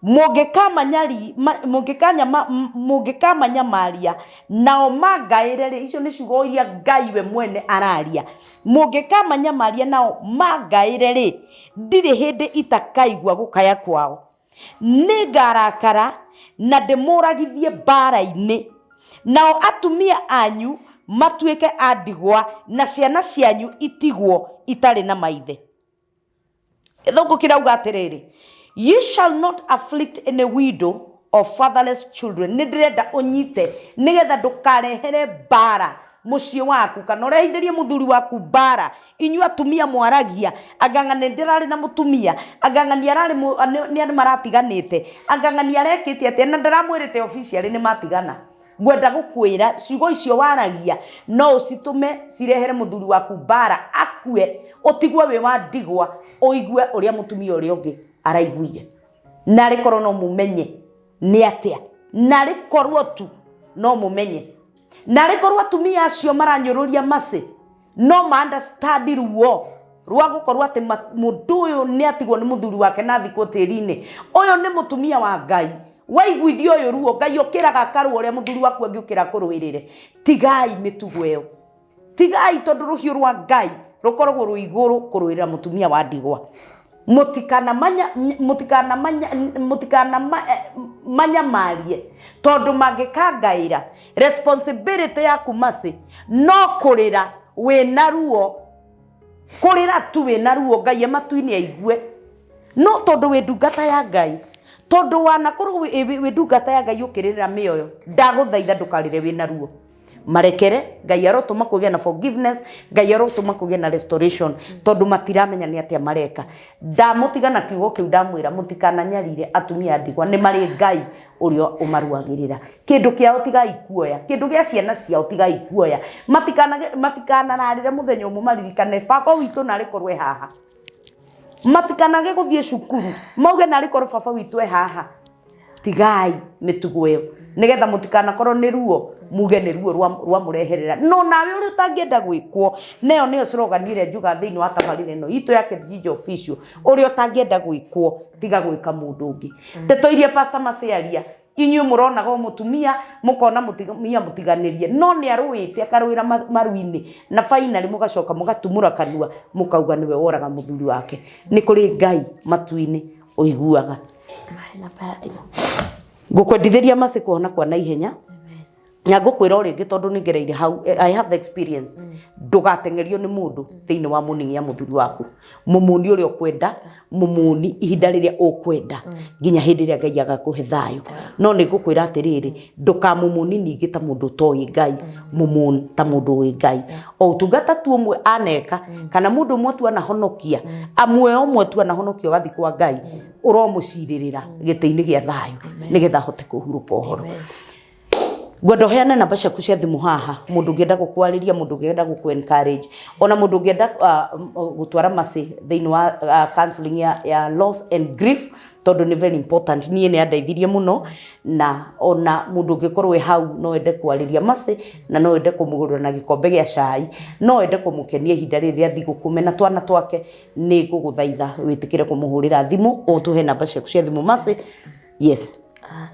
mũngĩkamanyamaria nao mangaĩre. Icio nĩ ciugo iria Ngai we mwene araria. Mũngĩkamanyamaria nao mangaĩre ndirĩ hĩndĩ itakaigua gũkaya kwao. Nĩ ngarakara na ndĩmũragithie mbara-inĩ, nao atumia anyu matuĩke a ndigwa na ciana cianyu itigwo itarĩ na maithe. Gĩthũngũ kĩrauga atĩrĩrĩ, ye shall not afflict any widow of fatherless children. Nĩndĩrenda ũnyite nĩgetha ndũkarehere mbara mũciĩ waku kana ũrehithĩrie mũthuri waku mbara. Inyuĩ atumia mwaragia angang'ani ndĩrarĩ na mũtumia, angang'ani nĩ maratiganĩte, angang'ani arekĩte atĩ na ndĩramwĩrĩte officially nĩ matigana. Ngwenda gũkwĩra ciugo icio waragia no ũcitume cirehere mũthuri waku mbara akue, ũtigwe wĩ wa ndigwa, ũigue ũrĩa mũtumia ũrĩa ũngĩ araiguire. Narĩ korwo no mũmenye nĩ atĩa, narĩ korwo tu no mũmenye, narĩ korwo atumia acio maranyũrũria Mercy no ma-understand ruo rwa gũkorwo atĩ mũndũ ũyũ nĩ atigwo nĩ mũthuri wake na thikũ tĩri-inĩ. Ũyũ nĩ mũtumia wa Ngai, waiguithio ũyũ ruo Ngai ũkĩraga akarũa ũrĩa mũthuri waku angĩũkĩra kũrũĩrĩre. Tigai mĩtugo ĩyo, tigai, tondũ rũhiũ rwa Ngai rũkoragwo rwĩ igũrũ kũrũĩrĩra mũtumia wa ndigwa. Mũtikanamanyamarie tondũ mangĩkangaĩra. Responsibility yaku Mercy no kũrĩra wĩna ruo, kũrĩra tu wĩna ruo, Ngai matu-inĩ aigue. No tondũ wĩ ndungata ya Ngai, tondũ wanakorwo wĩ ndungata ya Ngai ũkĩrĩra mĩoyo, ndagũthaitha ndũkarĩre wĩna ruo. Marekere, Ngai arotũma kũgĩa na forgiveness, Ngai arotũma kũgĩa na restoration, tondũ matiramenya nĩ atĩa mareka. Ndamũtiga na kiugo kĩu ndamwĩra mũtikananyarire atumia ndigwa, nĩ marĩ Ngai ũrĩa ũmaruagĩrĩra. Kĩndũ kĩao tigai kuoya, kĩndũ gĩa ciana ciao tigai kuoya. Matikanararĩre mũthenya ũmwe maririkane baba witũ narĩ korwo haha. Matikanage gũthiĩ cukuru mauge narĩ korwo baba witũ haha. Tigai mĩtugo ĩyo nĩgetha mũtikanakorwo nĩ ruo muge nĩ ruo rwa mũreherera. No nawe ũrĩa ũtangĩenda gwĩkwo, nayo nĩyo slogan ĩrĩa njuga thĩinĩ wa tabarĩra ĩno itũ ya Kijiji Official, ũrĩa ũtangĩenda gwĩkwo tiga gwĩka mũndũ ũngĩ. Ndeto iria Pastor Mercy aria inyuĩ mũrona go mũtumia mũkona mũtumia mũtiganĩrie no nĩ arũĩte akarũĩra maru-inĩ na finally mũgacoka mũgatumũra kanua mũkauga nĩwe woraga mũthuri wake. Nĩ kũrĩ Ngai matu-inĩ ũiguaga. Ngũkwendithĩria Mercy kuona kwa naihenya na ngũkwĩra o rĩngĩ tondũ nĩ ngereire hau, I have experience. Ndũgateng'erio nĩ mũndũ thĩinĩ wa mũning'ia mũthuri waku. Mũmũni ũrĩa ũkwenda, mũmũni ihinda rĩrĩa ũkwenda nginya hĩndĩ ĩrĩa Ngai agakũhe thayũ. No nĩ ngũkwĩra atĩrĩrĩ, ndũkamũmũni ningĩ ta mũndũ ũtoĩ Ngai, mũmũni ta mũndũ ũĩ Ngai. O ũtungata tu ũmwe aneka kana mũndũ ũmwe tu anahonokia, amwe ũmwe tu anahonokia ũgathiĩ kwa Ngai, ũromũcirĩrĩra gĩtĩ-inĩ gĩa thayũ nĩgetha ahote kũhurũka ũhoro. Gwenda heana namba ciaku cia thimũ haha, mũndũ ũngĩenda gũkwarĩria, mũndũ ũngĩenda gũkũ-encourage, ona mũndũ ũngĩenda gũtwara Mercy thĩinĩ wa counseling ya loss and grief, tondũ nĩ very important. Niĩ nĩ andeithirie mũno, na ona mũndũ ũngĩkorwo hau no ende kwarĩria Mercy na no ende kũmũgũrĩra na gĩkombe gĩa cai, no ende kũmũkenia ihinda rĩrĩ rĩa thigũkũ mena twana twake, nĩ ngũgũthaitha wĩtĩkĩre kũmũhũrĩra thimũ, ũtũhe namba ciaku cia thimũ Mercy. Yes.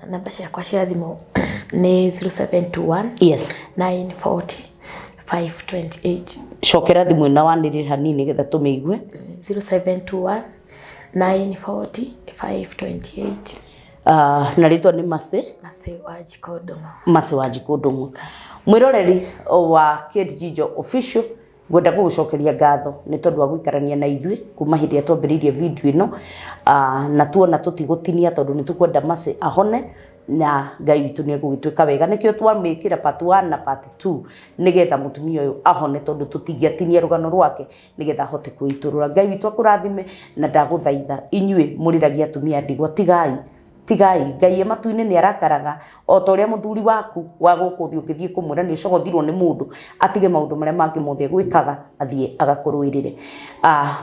Namba ciakwa cia thimũ nĩ 0721 yes 940 528. Cokera thimũ ĩna wanĩrĩra hanini nĩgetha tũmĩigue. 0721 940 528. Na rĩtwa nĩ Mercy Wanjikũ Ndung'u. Mercy Wanjikũ Ndung'u. Mwĩroreri wa KG Official, ngwenda gũgũcokeria ngatho nĩ tondũ wa gũikarania na ithuĩ kuma hĩndĩ ĩrĩa twambĩrĩirie video ĩno, na tuona tũtigũtinia tondũ nĩ tũkwenda Mercy ahone na Ngai witũ nĩ egũgĩtuĩka wega. Nĩkĩo twamĩkĩra part 1 na part 2 nĩgetha mũtumia ũyũ ahone, tondũ tũtingĩatinia rũgano rwake nĩgetha ahote kwĩitũrũra. Ngai witũ akũrathime na ndagũthaitha inyuĩ mũrĩragia atumia ndigwa, tigai Ngai matu-inĩ nĩ arakaraga o ta ũrĩa mũthuri waku wa gũkũ thĩ ũngĩthiĩ kũmwĩra nĩ ũcogothirwo nĩ mũndũ, atige maũndũ marĩa mangĩ mothe gwĩkaga athiĩ agakũrũĩrĩre.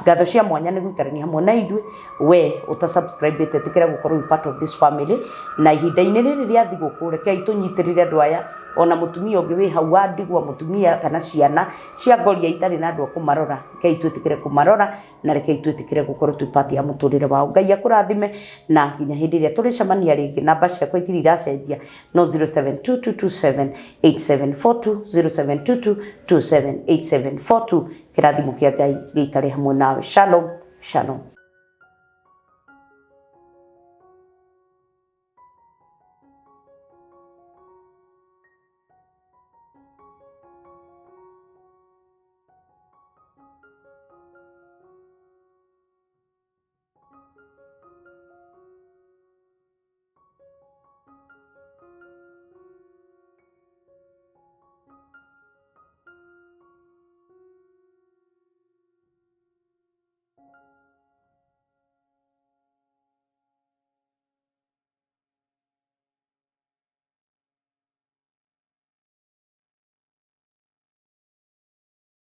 Ngatho cia mwanya nĩ gũikarania hamwe na ithuĩ. We ũta-subscribe ĩtĩkĩra gũkorwo wĩ part of this family, na ihinda-inĩ rĩrĩ rĩa thigũkũ rekei tũnyitĩrĩre andũ aya, ona mũtumia ũngĩ wĩ hau wa ndigwa, mũtumia kana ciana cia ngoria itarĩ na andũ a kũmarora, rekei twĩtĩkĩre kũmarora na rekei twĩtĩkĩre gũkorwo twĩ part ya mũtũrĩre wao. Ngai akũrathime na nginya hĩndĩ ĩrĩa tũrĩcemania rĩngĩ. Namba ciakwa itirĩ iracenjia no 0722278742 0722278742. Kĩrathimo kĩa Ngai gĩikare hamwe nawe. Shalom, shalom.